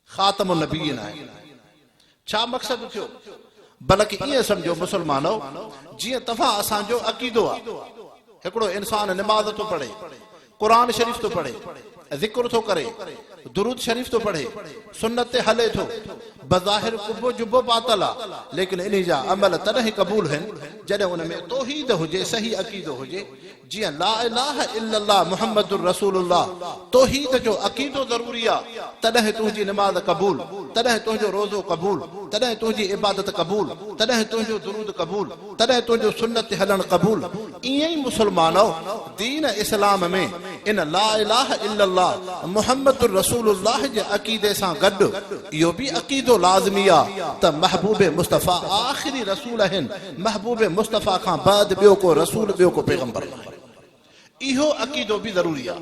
ख़ातमुन नबिय्यीन आहिनि। छा मक़सद थियो? बल्कि ईअं सम्झो मुसलमानो, जीअं तव्हां असांजो अक़ीदो आहे, हिकिड़ो इंसान निमाज़ थो पढ़े, क़ुरान शरीफ़ थो पढ़े, ज़िक्र थो करे, दुरूद शरीफ़ थो पढ़े, सुन्नत ते हले थो, बज़ाहिर कुब्बो जुब्बो पातल आहे, लेकिन इन जा अमल तॾहिं क़बूल आहिनि जॾहिं उन में तौहीद हुजे, सही अक़ीदो हुजे। जीअं ला इलाहा इल्लल्लाह मुहम्मदुर रसूलुल्लाह, तौहीद जो अक़ीदो ज़रूरी आहे, तॾहिं तुंहिंजी नमाज़ क़बूल, तॾहिं तुंहिंजो रोज़ो क़बूल, तॾहिं तुंहिंजी इबादत क़बूल, तॾहिं तुंहिंजो दुरूद क़बूल, तॾहिं तुंहिंजो सुन्नत ते हलणु क़बूल। ईअं ई मुस्लमानो दीन इस्लाम में इन ला इलाहा इल्लल्लाह मुहम्मदुर रसूलुल्लाह जे अक़ीदे सां गॾु इहो बि अक़ीदो लाज़मी आहे त महबूब मुस्तफ़ा आख़िरी रसूल आहिनि, महबूब मुस्तफ़ा खां बाद ॿियो को रसूल, ॿियो को पैगंबर न आहे। इहो अक़ीदो बि ज़रूरी आहे,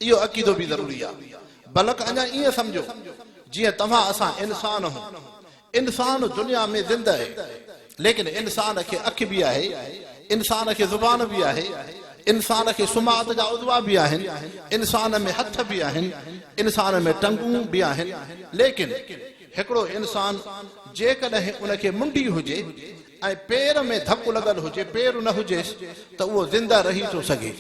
इहो अक़ीदो बि ज़रूरी आहे। बल्कि अञा ईअं सम्झो जीअं तव्हां असां इंसान आहियूं, इंसान दुनिया में ज़िंदा आहे, लेकिन इंसान खे अखि बि आहे, इंसान खे ज़ुबान बि आहे, इंसान खे सुमात जा उज़वा बि आहिनि, इंसान में हथ बि आहिनि, इंसान में टंगूं बि आहिनि। लेकिन हिकिड़ो इंसान जेकॾहिं उनखे मुंडी हुजे ऐं पेर में धकु लॻल हुजे, पेर न हुजेसि त उहो ज़िंदा रही थो सघे।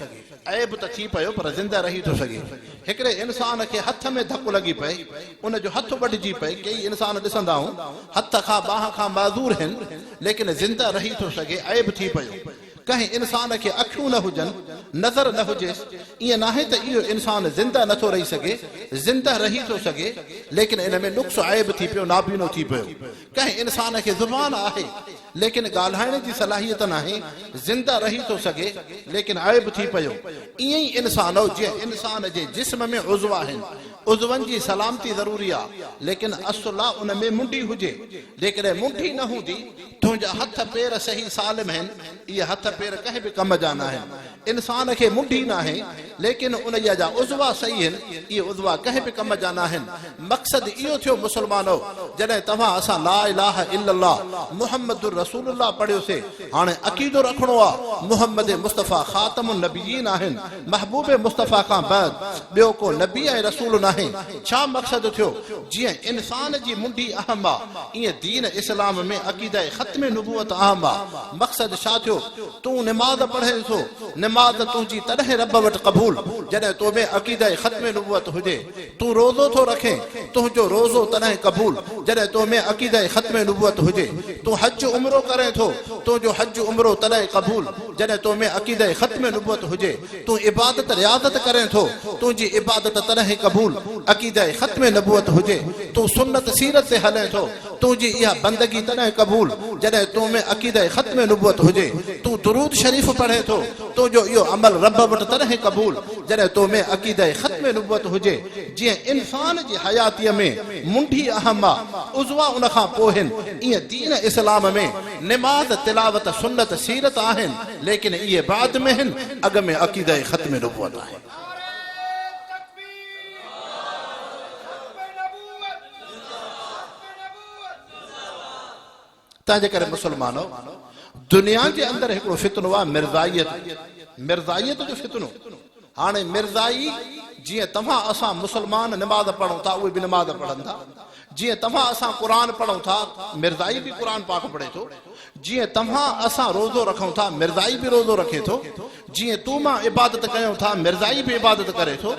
ऐब त थी पियो पर ज़िंदा रही थो सघे। हिकिड़े इंसान खे हथ में धकु लॻी पए, उनजो हथ वढिजी पए, कई इंसान ॾिसंदा आहियूं हथ खां बाह खां माज़ूर आहिनि, लेकिन ज़िंदा रही थो सघे। ऐब थी पियो। कंहिं इंसान खे अखियूं न हुजनि, नज़र न हुजेसि, ईअं नाहे त इहो इंसान ज़िंदा नथो रही सघे, ज़िंदा रही थो सघे, लेकिन इन में नुक्स ऐब थी पियो, नाबीनो थी पियो। कंहिं इंसान खे ज़ुबान आहे, लेकिन ॻाल्हाइण जी सलाहियत नाहे, ज़िंदा रही थो सघे, लेकिन ऐब थी पियो। ईअं ई इंसान हो, जीअं इंसान जे जिस्म में उज़व आहिनि, उज़वनि जी सलामती ज़रूरी आहे, लेकिन असुला उन में मुंडी हुजे। जेकॾहिं मुंडी न हूंदी, तुंहिंजा हथ पेर सही सालिम आहिनि, इहे हथ पेर कंहिं बि कम जा न आहिनि। इंसान खे मुंडी न आहे, लेकिन उन जा उज़वा सही आहिनि, इहे उज़वा कंहिं बि कम जा न आहिनि। मक़सदु इहो थियो मुस्लमानो, जॾहिं तव्हां असां ला इलाहा इल्लल्लाह मुहम्मदुर रसूलुल्लाह पढ़ियोसीं, हाणे अक़ीदो रखणो आहे मुहम्मद मुस्तफ़ा ख़ातमुन नबिय्यीन आहिनि, महबूब मुस्तफ़ा खां बाद ॿियो को नबी ऐं रसूल न आहे। छा मक़सदु थियो? जीअं इंसान जी मुंडी अहम आहे, ईअं दीन इस्लाम में अक़ीदा ख़त्म नबूवत अहम आहे। मक़सदु छा थियो? तूं निमाज़ पढ़े थो, निमाज़ तुंहिंजी तॾहिं रब वटि क़बूल जॾहिं तो में अक़ीदा ख़त्म नबूवत हुजे। तूं रोज़ो थो रखे, तुंहिंजो रोज़ो तॾहिं क़बूल जॾहिं तो में अक़ीदा ख़त्म नबूवत हुजे। तूं हज उमरो करे थो, तुंहिंजो हज उमरो तॾहिं क़बूल जॾहिं तो में अक़ीदा ख़त्म नबूवत हुजे। तूं इबादत रियाज़त करे थो, तुंहिंजी इबादत तॾहिं क़बूल अक़ीदा ख़त्म नबूवत हुजे। तूं सुन्नत सीरत ते हले थो, तुंहिंजी इहा बंदगी तॾहिं क़बूल जॾहिं तो में अक़ीदा ख़त्म नबूवत हुजे। तूं दुरूद शरीफ़ पढ़े थो, तुंहिंजो इहो अमल रब वटि तॾहिं क़बूल जॾहिं तो में अक़ीदा ख़त्म नबूवत हुजे। जीअं इंसान जी हयातीअ में मुंडी अहम आहे, उज़वा उन खां पोइ आहिनि, ईअं दीन इस्लाम में निमाज़, तिलावत, सुन्नत, सीरत आहिनि, लेकिन इहे बाद में आहिनि, अॻ में अक़ीदा ख़त्म नबूवत आहे। तंहिंजे करे मुस्लमानो, दुनिया जे अंदरि हिकिड़ो फितनो आहे मिर्ज़ाइयत, मिर्ज़ाइयत जो फितनो। हाणे मिर्ज़ाई, जीअं तव्हां असां मुस्लमान निमाज़ पढ़ूं था, उहे बि निमाज़ पढ़नि था। जीअं तव्हां असां क़ुरान पढ़ूं था, मिर्ज़ाई बि क़ुरान पाक पढ़े थो। जीअं तव्हां असां रोज़ो रखूं था, मिर्ज़ाई बि रोज़ो रखे थो। जीअं तूं मां इबादत कयूं था, मिर्ज़ाई बि इबादत करे थो।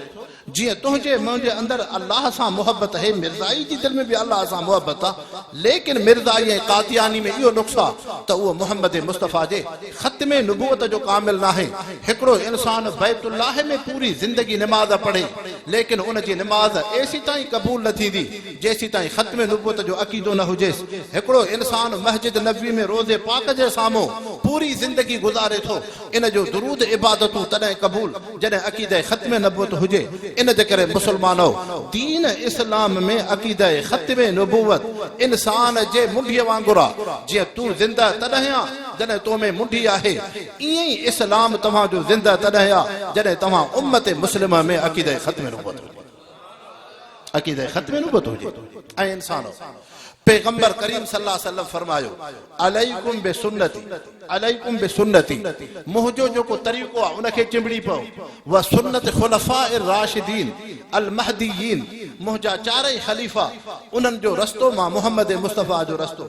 जीअं तुंहिंजे मुंहिंजे अंदरि अल्लाह सां मुहबत आहे, मिर्ज़ाई जी दिलि में बि अल्लाह सां मुहबत आहे। लेकिन मिर्ज़ाई ऐं कादियानी में इहो नुक्स आहे त उहो मुहम्मद मुस्तफ़ा जे ख़त्म नबूवत जो कामिल न आहे। हिकिड़ो इंसान बैतुल्लाह में पूरी ज़िंदगी निमाज़ पढ़े, लेकिन उनजी निमाज़ एसी ताईं क़बूल न थींदी जेसी ताईं ख़त्म नबूवत जो अक़ीदो न हुजेसि। हिकिड़ो इंसान मस्जिद नबवी में रोज़े पाक जे साम्हूं पूरी ज़िंदगी गुज़ारे थो, इन जो दुरूद इबादतूं तॾहिं क़बूल जॾहिं अक़ीदा ख़त्म नबूवत हुजे। इन जे करे मुस्लमानो, दीन इस्लाम में अक़ीदा ख़त्म नबूवत इंसान जे मुंडीअ वांगुरु आहे। जीअं तूं ज़िंदा तॾहिं आहे जॾहिं तो में मुंडी आहे, ईअं ई इस्लाम तव्हांजो ज़िंदा तॾहिं आहे जॾहिं तव्हां उम्मत मुस्लिमा में अक़ीदा ख़त्म नबूवत हुजे, अक़ीदा ख़त्म नबूवत हुजे। ऐं इंसानो, पैगंबर करीम सल्लल्लाहु अलैहि वसल्लम फरमायो, अलैकुम बिसुन्नती, अलैकुम बिसुन्नती, मुंहिंजो जेको तरीक़ो आहे उनखे चिंबड़ी पओ। व सुन्नत खुलफाए राशिदीन अल महदीयीन, मुंहिंजा चारई ख़लीफ़ा उन्हनि जो रस्तो मां मुहम्मद मुस्तफ़ा जो रस्तो।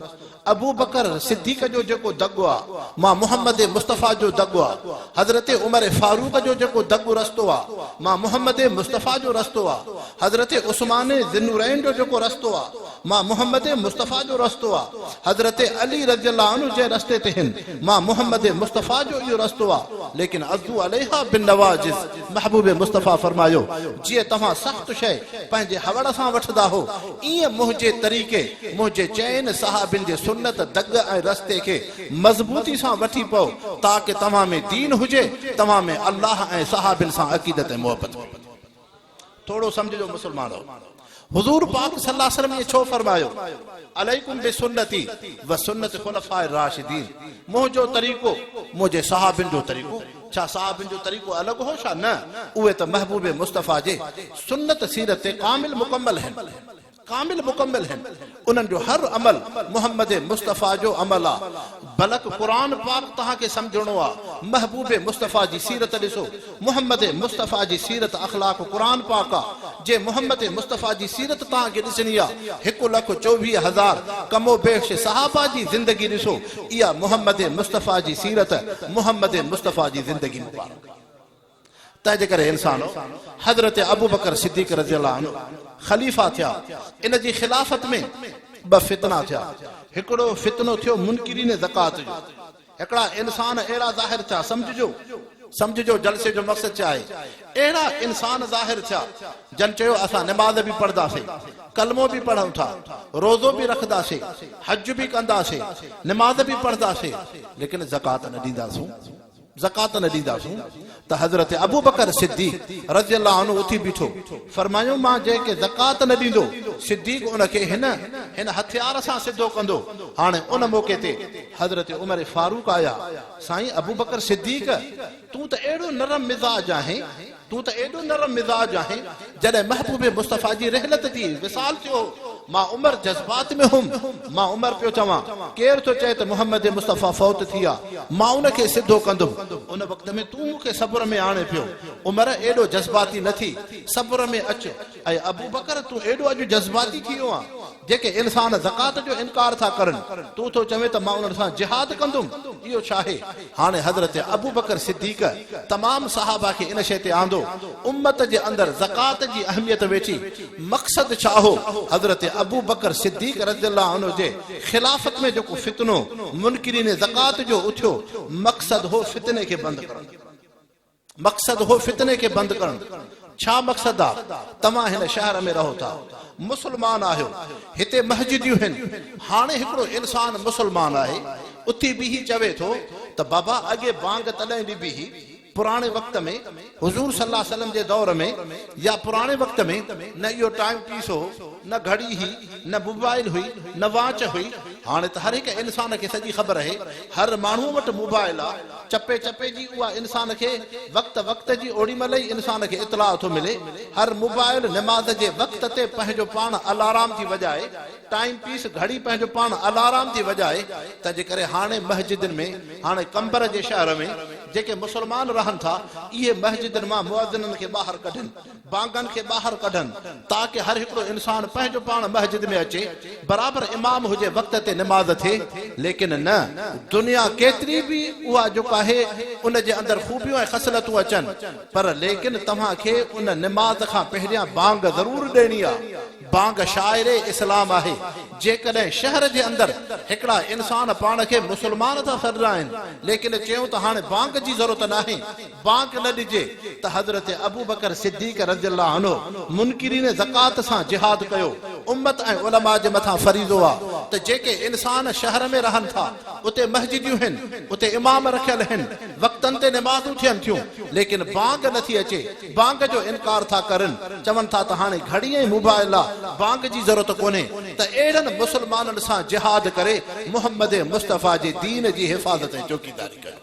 अबू बकर सिद्दीक़ जो जेको दगु आहे मां मोहम्मद मुस्तफ़ा जो दगु आहे हज़रत उमर फारूक जो जेको दगु रस्तो आहे मां मोहम्मद मुस्तफ़ा जो रस्तो आहे हज़रत उस्मान ज़िन्नुरैन जो जेको रस्तो आहे मां मोहम्मद मुस्तफ़ा जो रस्तो आहे हज़रत अली रज़ियल्लाहु अन्हु जे रस्ते ते हिन मां मोहम्मद मुस्तफ़ा जो इहो रस्तो आहे लेकिन अज़ू अलैहा बिन नवाजिज़ महबूब मुस्तफ़ा फरमायो जीअं तव्हां सख़्त शइ पंहिंजे हवड़ सां वठंदा हो ईअं मुंहिंजे तरीक़े मुंहिंजे चइनि सहाबिन जे सुन्नत दग ऐं रस्ते खे मज़बूती सां वठी पओ ताकि तव्हां में दीन हुजे तव्हां में अल्लाह ऐं सहाबिन सां अक़ीदत ऐं मोहब्बत थोरो सम्झो मुस्लमानो हुज़ूर पाक सल्लल्लाहु अलैहि वसल्लम ने छो फरमायो अलैकुम बिसुन्नती व सुन्नत खुलफाए राशिदीन मुंहिंजो तरीक़ो मुंहिंजे सहाबिन जो तरीक़ो छा सहाबिन जो तरीक़ो अलॻि हो छा न उहे त महबूब मुस्तफ़ा जे सुन्नत सीरत ते कामिल मुकम्मल आहिनि कामिल मुकम्मल आहिनि उन्हनि जो हर अमल मोहम्मद मुस्तफ़ा जो अमल आहे बलक क़ुरान पाक तव्हांखे सम्झणो आहे महबूब मुस्तफ़ा जी सीरत ॾिसो मोहम्मद मुस्तफ़ा जी सीरत अख़लाक क़ुरान पाक आहे जे मोहम्मद मुस्तफ़ा जी सीरत तव्हांखे ॾिसणी आहे 1,24,000 कमो बेश सहाबा जी ज़िंदगी ॾिसो इहा मोहम्मद मुस्तफ़ा जी सीरत मोहम्मद मुस्तफ़ा जी ज़िंदगी मुबारक तंहिंजे करे इंसान हज़रत अबू बकर सिद्दीक़ रज़ियल्लाहु अन्हु ख़लीफ़ा थिया इन जी ख़िलाफ़त में ॿ फितना थिया हिकिड़ो फितनो थियो मुनकिरीन ज़कात जो हिकिड़ा इंसान अहिड़ा ज़ाहिर थिया सम्झिजो जलसे जो मक़सदु छा आहे अहिड़ा इंसान ज़ाहिर थिया जन चयो असां नमाज़ बि पढ़ंदासीं कलमो बि पढ़ूं था रोज़ो बि रखंदासीं हज बि कंदासीं नमाज़ बि पढ़ंदासीं लेकिन ज़कात न ॾींदासीं ज़कात न ॾींदासीं त हज़रत अबू बकर सिद्दीक़ रज़ियल्लाहु अन्हु उथी बीठो फरमायो मां जंहिंखे ज़कात न ॾींदो सिद्दीक़ उनखे हिन हथियार सां सिधो कंदो हाणे उन मौके ते हज़रत उमर फारूक आया साईं अबू बकर सिद्दीक़ तूं त एॾो नरम मिज़ाज आहीं तूं त एॾो नरम मिज़ाज आहीं जॾहिं महबूब मुस्तफ़ा जी रहलत जी विसाल थियो मां उमर जज़्बात में हुउमि मां उमर पियो चवां केरु थो चए त मोहम्मद मुस्तफ़ा फौत थी आहे मां उनखे सिधो कंदुमि उन वक़्त में तूं मूंखे सब्र में आणे पियो उमर एॾो जज़्बाती न थी सब्र में अच ऐं अबू बकर तूं एॾो अॼु जज़्बाती थी वियो आहे जेके इंसान ज़कात जो इनकार था करनि तूं थो चवे त मां उन्हनि सां जिहाद कंदुमि इहो छा आहे हाणे हज़रत अबू बकर सिद्दीक़ तमाम सहाबा खे इन शइ ते आंदो उम्मत जे अंदरि ज़कात जी अहमियत वेठी मक़सद छा हो हज़रत अबू बकर सिद्दीक़ रज़ियल्लाहु अन्हु जे ख़िलाफ़त में जेको फितनो मुनकिरीन ज़कात जो उथियो मक़सद हो फितने खे बंदि करणु मक़सद हो फितने खे बंदि करणु छा मक़सद आहे तव्हां हिन शहर में रहो था मुस्लमान आहियो हिते मस्जिदियूं आहिनि हाणे हिकिड़ो इंसान मुस्लमान आहे उथी बीही चवे थो त बाबा अॻे बांग तॾहिं ॾिबी पुराणे वक़्त में हुज़ूर सल्लल्लाहु अलैहि वसल्लम जे दौर में या पुराणे वक़्त में न इहो टाइम पीस हो न घड़ी ही न मोबाइल हुई न वाच हुई हाणे त हर हिकु इंसान खे सॼी ख़बर आहे हर माण्हू वटि मोबाइल आहे चपे चपे जी उहा इंसान खे वक़्त जी ओॾी महिल ई इंसान खे इतलाह थो मिले हर मोबाइल नमाज़ जे वक़्त ते पंहिंजो पाण अलाराम थी वॼाए टाइम पीस घड़ी पंहिंजो पाण अलाराम थी वॼाए तंहिंजे करे हाणे मस्जिदनि में हाणे कंबर जे शहर में जेके मुस्लमान रहनि था इहे मस्जिदनि मां मुअज़्ज़िननि खे ॿाहिरि कढनि बांगनि खे ॿाहिरि कढनि ताकि हर हिकिड़ो इंसान पंहिंजो पाण मस्जिद में अचे बराबरि इमाम हुजे वक़्त ते नमाज़ थिए लेकिन न दुनिया केतिरी बि उहा जेको आहे उन जे अंदरि ख़ूबियूं ऐं ख़सलतूं अचनि पर लेकिन तव्हांखे उन नमाज़ खां पहिरियां बांग ज़रूरु ॾियणी आहे बांग शाइर इस्लाम आहे जेकॾहिं शहर जे अंदरि हिकिड़ा इंसान पाण खे मुस्लमान था सॾंदा आहिनि लेकिन चयूं त हाणे बांग जी ज़रूरत नाहे बांग न ॾिजे त हज़रत अबू बकर सिद्दीक़ रज़ियल्लाहु अन्हु मुनकिरीन ज़कात सां जिहाद कयो उम्मत ऐं उलमा जे मथां फरीज़ो आहे त जेके इंसान शहर में रहनि था उते मस्जिदियूं आहिनि उते इमाम रखियल आहिनि वक़्तनि ते नमाज़ूं थियनि थियूं लेकिन बांग नथी अचे बांग जो इनकार था करनि चवनि था त हाणे घड़ी ऐं मोबाइल आहे बांग जी ज़रूरत कोन्हे त अहिड़नि मुस्लमाननि सां जिहाद करे मोहम्मद मुस्तफ़ा जे दीन जी हिफ़ाज़त ऐं चौकीदारी कयो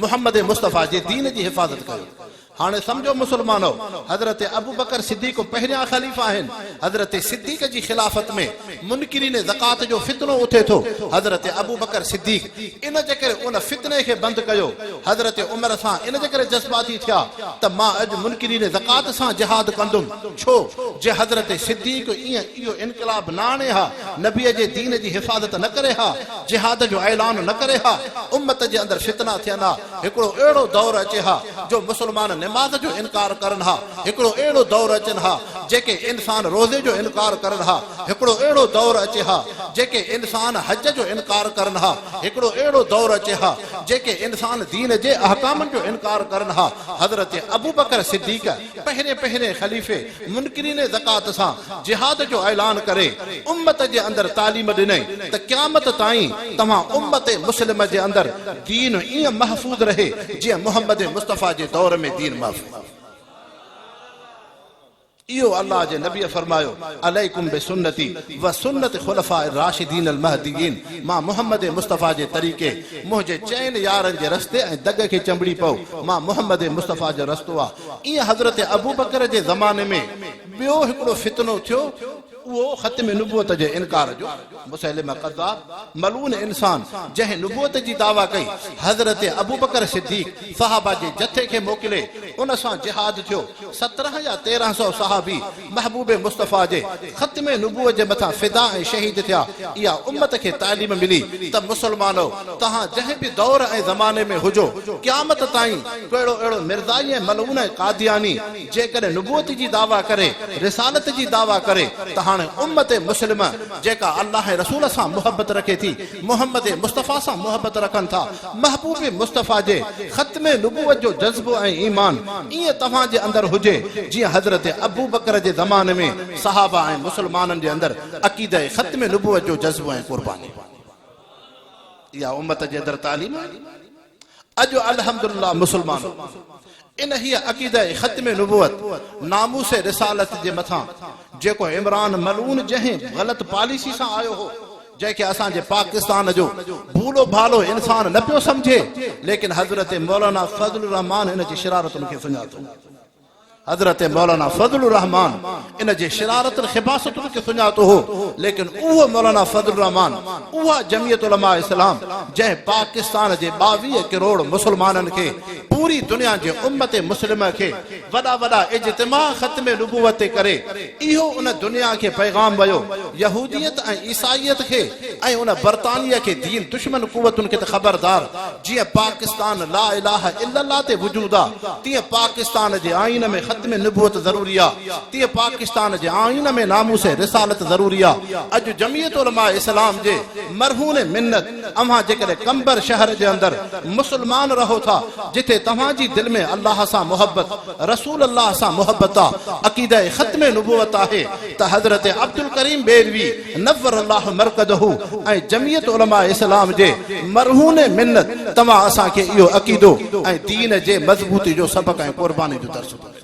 मोहम्मद मुस्तफ़ा जे दीन जी हिफ़ाज़त कयो हाणे समझो मुसलमानो, हज़रत अबू बकर सिद्दीक़ पहिरियां ख़लीफ़ा आहिनि। हज़रत सिद्दीक़ जी ख़िलाफ़त में मुनकिरीन ज़कात जो फितनो उथे थो। हज़रत अबू बकर सिद्दीक़ इन जे करे उन फितने खे बंदि कयो। हज़रत उमर सां इन जे करे जज़्बाती थिया त मां अॼु मुनकिरीन ज़कात सां जिहाद कंदुमि। छो जे हज़रत सिद्दीक़ इहो इनक़लाब न आणे हा, नबीअ जे दीन जी हिफ़ाज़त न करे हा, जिहाद जो ऐलान न करे हा, उम्मत जे अंदरि फितना थियनि हा। हिकिड़ो अहिड़ो दौर अचे हा जो मुसलमान नमाज़ जो इनकार करनि हा। हिकिड़ो अहिड़ो दौर अचनि हा जेके इंसान रोज़े जो इनकार करनि हा। हिकिड़ो अहिड़ो दौर अचे हा जेके इंसान हज जो इनकार करनि हा। हिकिड़ो अहिड़ो दौर अचे हा जेके इंसान दीन जे अहकामनि जो इनकार करनि हा। हज़रत अबू बकर सिद्दीक़ पहिरें ख़लीफ़े मुनकिरीन ज़कात सां जिहाद जो ऐलान करे उम्मत जे अंदरि तालीम ॾिनई त क़यामत ताईं तव्हां उम्मत मुस्लिम जे अंदरि दीन ईअं महफ़ूज़ रहे जीअं मोहम्मद मुस्तफ़ा जे दौर में दीन महफ़ूज़। इहो अल्लाह जे नबी फरमायो, अलैकुम बिसुन्नती व सुन्नत खुलफाए राशिदीन अल महदीयीन। मां मोहम्मद मुस्तफ़ा जे तरीक़े मुंहिंजे चइनि यारनि जे रस्ते ऐं दग खे चंबड़ी पओ, मां मोहम्मद मुस्तफ़ा जो रस्तो आहे। ईअं हज़रत अबू बकर जे ज़माने में ॿियो हिकिड़ो फितनो थियो, उहो ख़त्म नबूवत जे इनकार जो। मुसैलिमा कज़्ज़ाब मलून इंसान जंहिं नबूवत जी दावा कई, हज़रत अबू बकर सिद्दीक़ सहाबा जे जथे खे मोकिले, उन सां जिहाद थियो। 17 या 1300 सहाबी महबूब मुस्तफ़ा जे ख़त्म नबूवत जे मथां फिदा ऐं शहीद थिया। इहा उम्मत खे तालीम मिली त मुसलमानो, तव्हां जंहिं बि दौर ऐं ज़माने में हुजो, क़यामत ताईं कहिड़ो अहिड़ो मिर्ज़ाई ऐं मलून ऐं कादियानी जेकॾहिं नबूवत जी दावा करे, रिसालत जी दावा करे, त हाणे उम्मत मुस्लिम जेका अल्लाह रसूल सां मोहब्बत रखे थी, मोहम्मद मुस्तफ़ा सां मोहब्बत रखनि था, महबूब मुस्तफ़ा जे ख़त्म नबूवत जो जज़्बो ऐं ईमान ईअं तव्हां जे अंदरि हुजे जीअं हज़रत अबू बकर जे ज़माने में सहाबा ऐं मुसलमाननि जे अंदरि अक़ीदा ख़त्म नबूवत जो जज़्बो ऐं क़ुर्बानी। इहा उम्मत जे अंदरि तालीम। अॼु अल्हम्दुलिल्लाह मुसलमान इन ही अक़ीदा ख़त्म नबूवत नामूस रिसालत जे मथां जेको इमरान मलून जंहिं ग़लत पॉलिसी सां आयो हो, जंहिंखे असांजे पाकिस्तान जो भूलो भालो इंसान न पियो समझे, लेकिन हज़रत मौलाना फज़लुर रहमान इन जी शरारतुनि खे सुञातो। हज़रत मौलाना फज़लुर रहमान इन जे शरारत ख़िबासतुनि खे सुञातो हो, लेकिन उहो मौलाना फज़लुर रहमान, उहा जमीयत उलमा इस्लाम जंहिं पाकिस्तान जे 22 करोड़ मुसलमाननि खे, पूरी दुनिया जे उम्मत मुस्लिम खे वॾा वॾा इज्तिमा ख़त्म नबूवत ते करे, इहो उन दुनिया खे पैगाम वियो, यहूदियत ऐं ईसाईयत खे ऐं उन बर्तानिया खे दीन दुश्मन कुवतुनि खे त ख़बरदार, जीअं पाकिस्तान ला इलाहा इल्लल्लाह ते वजूद आहे, तीअं पाकिस्तान जे आईन में ख़त्म नबूवत ज़रूरी आहे, तीअं पाकिस्तान जे आईन में नामूस रिसालत ज़रूरी आहे। अॼु जमीयत उलमा इस्लाम जे मरहून मिन्नत, अव्हां जेकॾहिं कंबर शहर जे अंदरि मुसलमान रहो था, जिथे तव्हांजी दिलि में अल्लाह सां मोहब्बत, रसूल अल्लाह सां मोहब्बत आहे, अक़ीदा ख़त्म नबूवत आहे, त हज़रत अब्दुल करीम बेरवी नव्वर अल्लाह मरकदहू ऐं जमीयत उलमा इस्लाम जे मरहून मिन्नत तव्हां असांखे इहो अक़ीदो ऐं दीन जे मज़बूती जो सबक़ ऐं क़ुर्बानी जो दर्स ॾियो।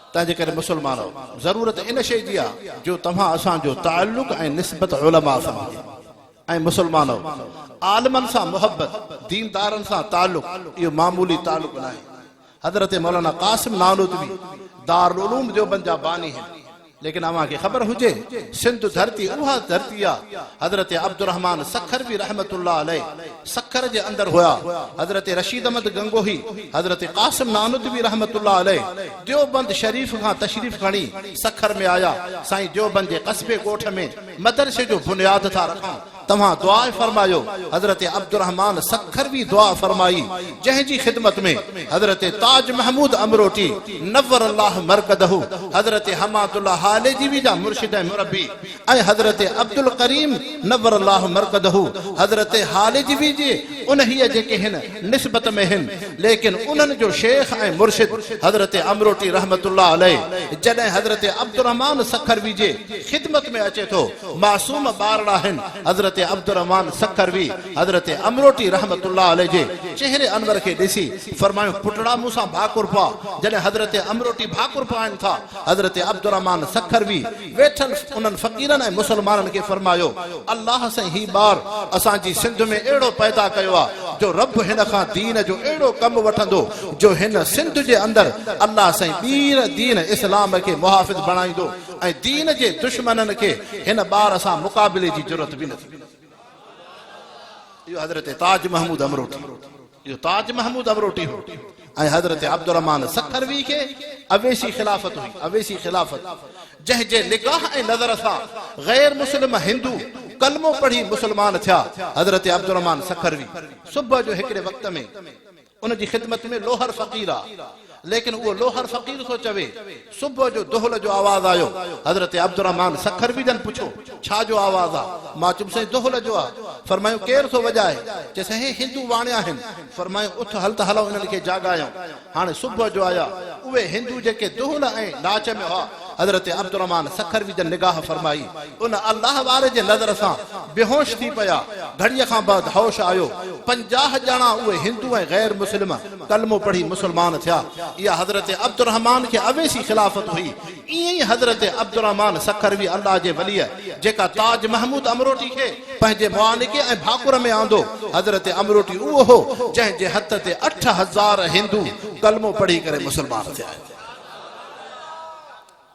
तंहिंजे करे मुसलमानो, ज़रूरत इन शइ जी आहे जो तव्हां असांजो ताल्लुक़ ऐं निस्बत उलमा सां ऐं मुसलमानो आलमनि सां मोहब्बत, दीनदारनि सां ताल्लुक़, इहो मामूली ताल्लुक़ न आहे। हज़रत मौलाना क़ासिम नानूतवी दारुल उलूम देवबंद जा बानी आहिनि, लेकिन अव्हांखे ख़बर हुजे सिंध धरती उहा धरती आहे। हज़रत अब्दुर रहमान सखर बि रहमतुल्लाह अलैह सखर जे अंदरि हुया। हज़रत रशीद अहमद गंगोही, हज़रत क़ासिम नानूतवी रहमतुल्लाह अलैह देवबंद शरीफ़ खां तशरीफ़ खणी सखर में आया। साईं देवबंद जे कस्बे ॻोठ में मदरसे जो बुनियाद था रखां, तव्हां दुआ फरमायो। हज़रत अब्दुर रहमान सखर बि दुआ फरमाई, जंहिंजी ख़िदमत में हज़रत ताज महमूद अमरोटी नव्वर अल्लाह मरकदहू, हज़रत हमादुल्लाह हालेजीवी जा मुर्शिद ऐं मुरब्बी ऐं हज़रत अब्दुल करीम नव्वर अल्लाह मरकदहू, हज़रत हालेजीवी जे उन्हीअ जेके हिन निस्बत में हिन, लेकिन उन्हनि जो शेख ऐं मुर्शिद हज़रत अमरोटी रहमतुल्लाह अलैह जॾहिं हज़रत अब्दुर रहमान सखरवी जे ख़िदमत में अचे थो, मासूम ॿारड़ा आहिनि। हज़रत हज़रत अब्दुर्रहमान सखरवी हज़रत अमरोटी रहमतुल्लाह अलैह जे चेहरे अनवर के ॾिसी फरमायो पुटड़ा मूंसां भाकुर पा। जॾहिं हज़रत अमरोटी भाकुर पाइनि था हज़रत अब्दुर्रहमान सखरवी वेठल उन्हनि फ़क़ीरनि ऐं मुसलमाननि खे फरमायो अल्लाह सां ही ॿार असांजी सिंध में अहिड़ो पैदा कयो आहे जो रब हिन खां दीन जो अहिड़ो कमु वठंदो जो हिन सिंध जे अंदरि अल्लाह साईं ॿीर दीन इस्लाम खे मुहाफ़िज़ बणाईंदो ऐं दीन जे दुश्मननि खे हिन ॿार सां मुक़ाबिले जी ज़रूरत बि न थी। इहो हज़रत ताज महमूद अमरोटी इहो ताज महमूद अमरोटी हो ऐं हज़रत अब्दुर्रहमान सखरवी खे अवेसी खिलाफ़त हुई। अवेसी खिलाफ़त जंहिंजे निगाह ऐं नज़र सां गैर मुस्लिम हिंदू कलमो पढ़ी मुसलमान थिया। हज़रत अब्दुर्रहमान सखरवी सुबुह जो हिकिड़े वक़्त में उन जी ख़िदमत में लोहर फ़क़ीर आहे, लेकिन वो लोहर फ़क़ीर थो चवे सुबुह जो दोहल जो आवाज़ आयो। हज़रत अब्दुर्रहमान सखरवी जन पुछो छा जो आवाज़ आहे? मां चुम साईं दोहल जो आहे। फरमायो केरु थो वॼाए? चइसि हे हिंदू वाणिया आहिनि। फरमायो उथ हल त हलो उन्हनि खे जाॻायूं। हाणे सुबुह जो आया उहे हिंदू जेके दोहल ऐं नाच में हुआ हज़रत अब्दुर्रहमान सखरवी जन निगाह फरमाई उन अल्लाह वारे जे नज़र सां बेहोश थी पिया। घड़ीअ खां बाद होश आयो। 50 ॼणा उहे हिंदू ऐं गैर मुस्लिम कलमो पढ़ी मुसलमान थिया। इहा हज़रत अब्दुर्रहमान खे अवेसी खिलाफ़त हुई। ईअं ई हज़रत अब्दुर्रहमान सखरवी अल्लाह जे वलीअ जेका ताज महमूद अमरोटी खे पंहिंजे मुआलिके ऐं भाकुर में आंदो हज़रत अमरोटी उहो हो जंहिंजे हथ ते 8000 हिंदू कलमो पढ़ी करे मुसलमान थिया।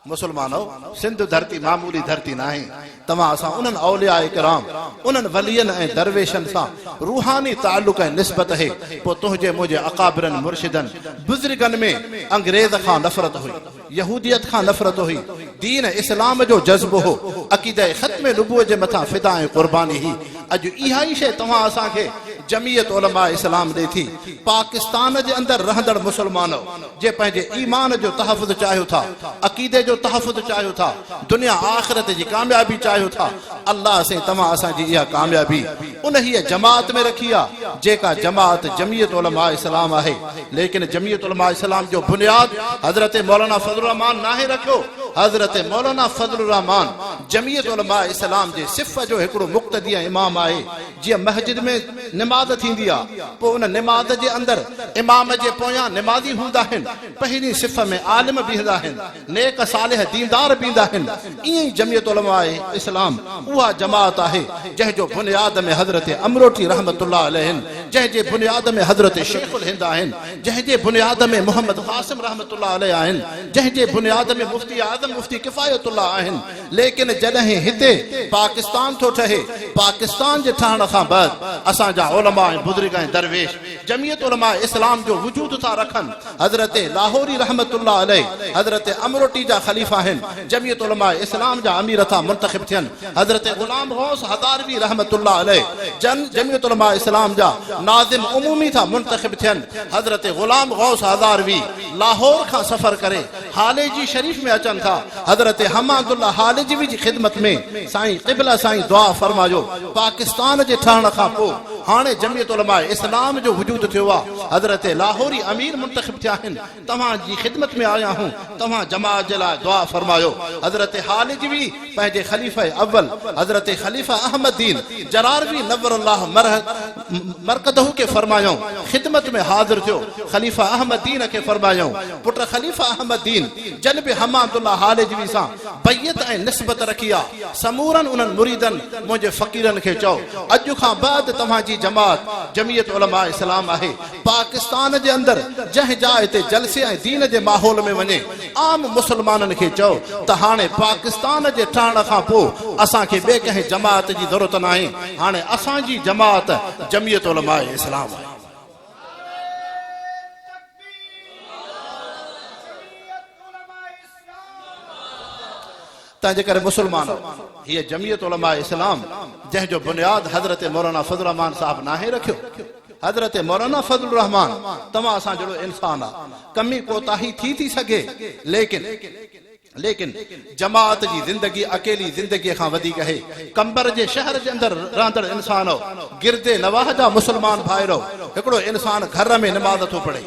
मुसलमानो सिंध धरती मामूली धरती नाहे। तव्हां असां उन्हनि औलिया इकराम उन्हनि वलियनि ऐं दरवेशनि सां रूहानी ताल्लुक़ ऐं निस्बत है पोइ तुंहिंजे मुंहिंजे अकाबिरनि मुर्शिदनि बुज़ुर्गनि में अंग्रेज़ खां नफ़रत हुई, यहूदियत खां नफ़रत हुई, दीन इस्लाम जो जज़्बो हो, अक़ीदा ख़त्म नबूअत जे मथां फ़िदा ऐं क़ुर्बानी ही। अॼु इहा ई शइ तव्हां असांखे जमीयत उलमा इस्लाम ॾे थी। पाकिस्तान जे अंदरि रहंदड़ मुसलमान जे पंहिंजे ईमान जो तहफ़ुज़ चाहियो था, अक़ीदे जो तहफ़ुज़ चाहियो था, दुनिया आख़िरत जी कामयाबी चाहियो था। अल्लाह से तव्हां असांजी इहा कामयाबी उन ही जमात में रखी आहे जेका जमात जमीयत उलमा इस्लाम आहे। लेकिन जमीयत उलमा इस्लाम जो बुनियाद हज़रत मौलाना फज़लुर रहमान नाहे रखियो। हज़रत मौलाना फज़लुर रहमान जमीयत उलमा इस्लाम जे सिफ़ जो हिकिड़ो मुक़्तदी इमाम आहे। जीअं मस्जिद में निमाज़ थींदी आहे पोइ उन निमाज़ जे अंदरि इमाम जे पोयां निमाज़ी हूंदा आहिनि, पहिरीं सिफ़ में आलिम बीहंदा आहिनि, नेक सालिह दीनदार बीहंदा आहिनि। ईअं ई जमीयत उलमा इस्लाम उहा जमात आहे जंहिंजो बुनियाद में हज़रत अमरोटी रहमतुल्लाह अलैहि, जंहिंजे बुनियाद में हज़रत शेखुल हिंद आहिनि, जंहिंजे बुनियाद में मोहम्मद क़ासिम रहमतुल्लाह अलैहि आहिनि, जंहिंजे बुनियाद में मुफ्ती आज़म मुफ्ती किफ़ायतुल्लाह आहिनि। लेकिन जॾहिं हिते पाकिस्तान थो ठहे, पाकिस्तान जे ठहण खां बाद असांजा उलमा ऐं बुज़ुर्ग ऐं दरवेश जमीयत उलमा इस्लाम जो वजूद था रखनि। हज़रत लाहौरी रहमतुल्लाह अलैहि हज़रत अमरोटी जा ख़लीफ़ा आहिनि, जमीयत उलमा इस्लाम जा अमीर था मुंतख़िब थियनि। हज़रत ग़ुलाम गौस हज़ारवी रहमतुल्लाह अलैहि जमीयत उलमा इस्लाम जा नाज़िम उमूमी था मुंतख़िब थियनि। हज़रत ग़ुलाम गौस हज़ारवी लाहौर खां सफ़र करे हालेजी शरीफ में अचनि था। हज़रत हमादुल्लाह हालेजी जी ख़िदमत में साईं क़िबला साईं दुआ फरमायो। पाकिस्तान जे ठहण खां पोइ हाणे जमीयत उलमा इस्लाम जो वजूद थियो आहे। हज़रत लाहौरी अमीर मुंतख़िब थिया आहिनि, तव्हांजी ख़िदमत में आया हूं, तव्हां जमात जे लाइ दुआ फरमायो। हज़रत हालिजवी पंहिंजे ख़लीफ़ा अव्वल हज़रत ख़लीफ़ा अहमदीन जरारवी नव्वरल्लाह मरकदहू के फरमायो ख़िदमत में हाज़िर थियो। ख़लीफ़ा अहमदीन के फरमायो पुट ख़लीफ़ा अहमदीन जनब हमादुल्लाह हालिजवी सां बैयत ऐं निस्बत रखी आहे। समूरन उन्हनि मुरीदनि मुंहिंजे फ़क़ीरनि खे चओ अॼु खां बाद तव्हांजी जमात जमीयत उलमा इस्लाम आहे। पाकिस्तान जे अंदरि जंहिं जाइ ते जलसे ऐं दीन जे माहौल में वञे आम मुसलमाननि खे चओ त हाणे पाकिस्तान जे ठहण खां पोइ असांखे ॿिए कंहिं जमात जी ज़रूरत न आहे। हाणे असांजी जमात जमीयत उलमा इस्लाम आहे। तंहिंजे करे मुसलमान हीअ जमीयत उलमा इस्लाम जंहिंजो बुनियाद हज़रत मौलाना फज़लुर रहमान साहब नाहे रखियो। हज़रत मौलाना फज़लुर रहमान तव्हां असां जहिड़ो इंसान आहे, कमी कोताही थी सघे, लेकिन जमात जी ज़िंदगी अकेली ज़िंदगी खां वधीक है। कंबर जे शहर जे अंदरि रहंदड़ इंसान गिरदे नवाह जा मुसलमान भाइरो हिकिड़ो इंसान घर में नमाज़ थो पढ़े,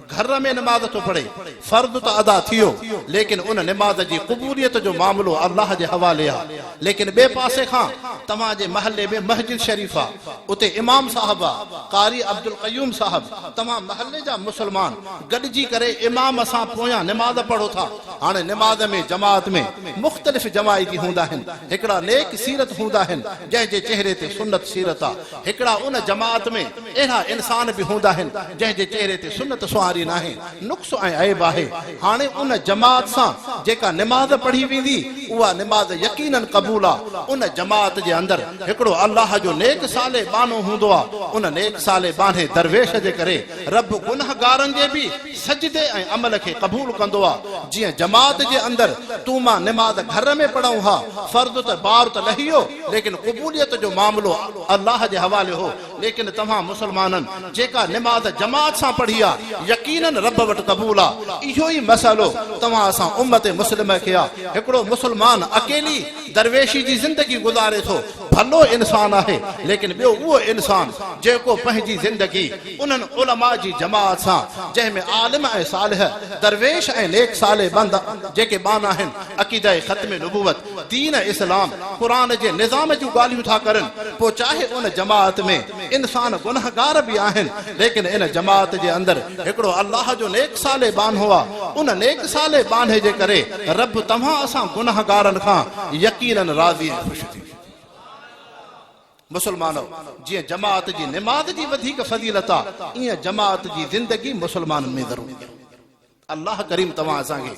घर में नमाज तो पढ़े, फर्द तो अदा थियो, लेकिन उन नमाज जी क़बूलियत जो मामलो अल्लाह जे हवाले आहे। लेकिन ॿिए पासे खां तव्हां जे महले में मस्जिद शरीफ आहे, उते इमाम साहब आहे, कारी अब्दुल क़यूम साहब, तव्हां महले जा मुसलमान गॾिजी करे इमाम सां पोयां नमाज पढ़ो था। हाणे नमाज में जमात में मुख़्तलिफ़ जमायती हूंदा आहिनि, हिकिड़ा नेक सीरत हूंदा आहिनि जंहिंजे चेहरे ते सुन्नत सीरत आहे, हिकिड़ा उन जमात में अहिड़ा इंसान बि हूंदा आहिनि जंहिंजे चेहरे ते सुन्नत सुहारी न आहे, नुक्स ऐं ऐब आहे। हाणे उन जमात सां जेका नमाज पढ़ी वेंदी उहा नमाज यकीनन क़बूल आहे। उन जमात जे अंदरि हिकिड़ो अल्लाह जो नेक साले बानो हूंदो आहे, उन नेक साले बाने दरवेश जे करे रब गुनहगारनि जे बि सजदे ऐं अमल खे क़बूल कंदो आहे। जीअं जमात जे अंदरि तूं मां नमाज घर में पढ़ूं हा, फर्द त बार त लही वियो, लेकिन क़बूलियत जो मामलो अल्लाह जे हवाले हो। लेकिन तव्हां मुसलमाननि जेका नमाज जमात सां पढ़ी आहे, यकीनन रब वटि क़बूल आहे। इहो ई मसइलो तव्हां असां उम्मत मुस्लिम खे आहे। हिकिड़ो मुसलमान अकेली दरवेशी जी ज़िंदगी गुज़ारे थो, भलो इंसान आहे, लेकिन ॿियो उहो इंसान जेको पंहिंजी ज़िंदगी उन्हनि उलमा जी जमात सां, जंहिंमें आलिम ऐं सालिह दरवेश ऐं नेक साले बंद जेके बाना आहिनि, अक़ीदा ख़त्म नबूवत दीन इस्लाम क़ुरान जे निज़ाम जूं ॻाल्हियूं था करनि, पोइ चाहे उन जमात में इंसान गुनहगार बि आहिनि, लेकिन इन जमात जे अंदरि हिकिड़ो अल्लाह जो नेक साले बान हुआ। उन नेक साले बाने जे करे रब तव्हां असां गुनहगारनि खां यकीनन राज़ी ऐं ख़ुशि थी। मुसलमानो, जीअं जमात जी नमाज जी वधीक फज़ीलत आहे, ईअं जमात जी ज़िंदगी मुसलमाननि में ज़रूरी आहे। अल्लाह करीम तव्हां असांखे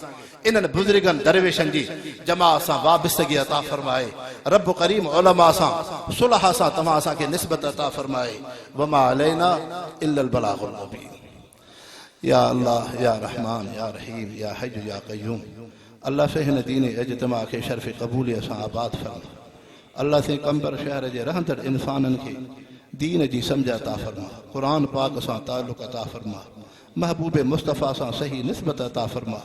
इन्हनि बुज़ुर्गनि दरवेशनि जी जमात सां वाबस्तगी अता फरमाए। रब करीम उलमा सां सुलह सां तव्हां असांखे निस्बत अता फरमाए। वमा अलैना इल्लल बलागुल मुबीन। या अल्लाह या रहमान या रहीम या हय्यु या क़य्यूम, अल्लाह से हिन दीन इज्तिमा खे शर्फ़ क़बूलियत सां आबाद फरमा। अल्लाह से कंबर शहर जे रहंदड़ इंसाननि खे दीन जी सम्झ अता फरमा, क़ुरान पाक सां ताल्लुक़ अता फरमा, महबूब मुस्तफ़ा सां सही निस्बत अता फरमा।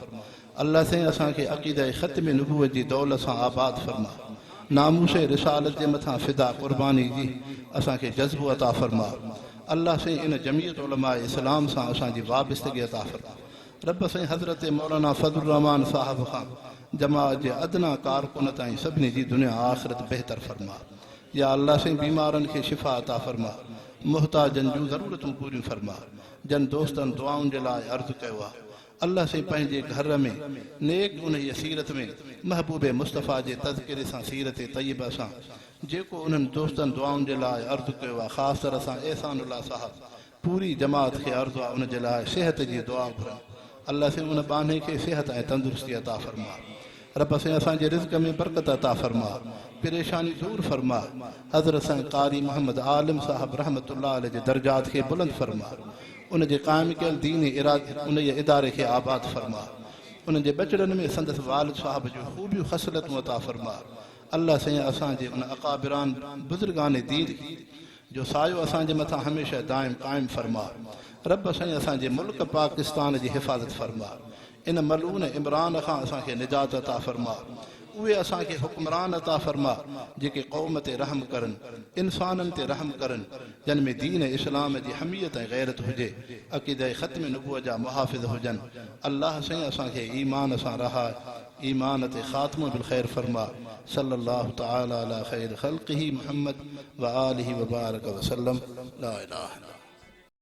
अल्लाह से असांखे अक़ीदा ख़त्म नबूवत जी दौलत सां आबाद फरमा, नामूस रिसालत जे मथां फ़िदा क़ुर्बानी जी असांखे जज़्बो अता फरमा। अल्लाह से इन जमीयत उलमा इस्लाम सां असांजी वाबस्तगी अता फरमा। रब से हज़रत मौलाना फज़लुर रहमान साहब खां जमात जे अदना कारकुन ताईं सभिनी जी दुनिया आख़िरत बहितर फरमा। या अल्लाह से बीमारनि खे शिफ़ा अता फरमा, मुहताजनि जूं ज़रूरतूं पूरियूं फरमा। जन दोस्तनि दुआउनि जे लाइ अर्ज़ु कयो आहे, अल्लाह से पंहिंजे घर में नेक उन सीरत में महबूब मुस्तफ़ा जे तज़किरे सां सीरत तय्यबा सां जेको उन्हनि दोस्तनि दुआउनि जे लाइ अर्ज़ु कयो आहे, ख़ासि तरह सां एहसानुल्लाह साहब पूरी जमात खे अर्ज़ु आहे उन जे लाइ सिहत जी दुआ घुरनि। अल्लाह से उन बाने खे सिहत ऐं तंदुरुस्ती अता फरमा। रब से असांजे रिज़्क़ में बरकत अता फरमा, परेशानी दूर फरमा। हज़रत साईं कारी मोहम्मद आलिम साहब रहमतुल्लाह अलैह जे दर्जात खे बुलंद फरमा, उन जे क़ाइम कयल दीन उन जे इदारे खे आबाद फरमा। उन जे बचड़नि में संदसि वालिद साहब जूं ख़ूबियूं ख़सलतूं अता फरमा। अल्लाह से असांजे उन अकाबिरान बुज़ुर्गान दीन जो सायो असांजे मथां हमेशह दाइम क़ाइम फरमा। रब साईं असांजे मुल्क पाकिस्तान जी हिफ़ाज़त फरमा। इन मलून इमरान खां असांखे निजात अता फरमा। उहे असांखे हुक्मरान अता फरमा जेके क़ौम ते रहम करनि, इंसाननि ते रहम करनि, जिन में दीन इस्लाम जी हमियत ऐं गैरत हुजे, अक़ीदा ख़त्म नबूवत जा मुहाफ़िज़ हुजनि। अल्लाह साईं असांखे ईमान सां रहा, ईमान ते ख़ात्मो बिल ख़ैर फरमा। सल्लल्लाहु तआला अला ख़ैर ख़ल्क़िही मुहम्मद व आलिहि व बारक व सल्लम। ला इलाहा इल्लल्लाह।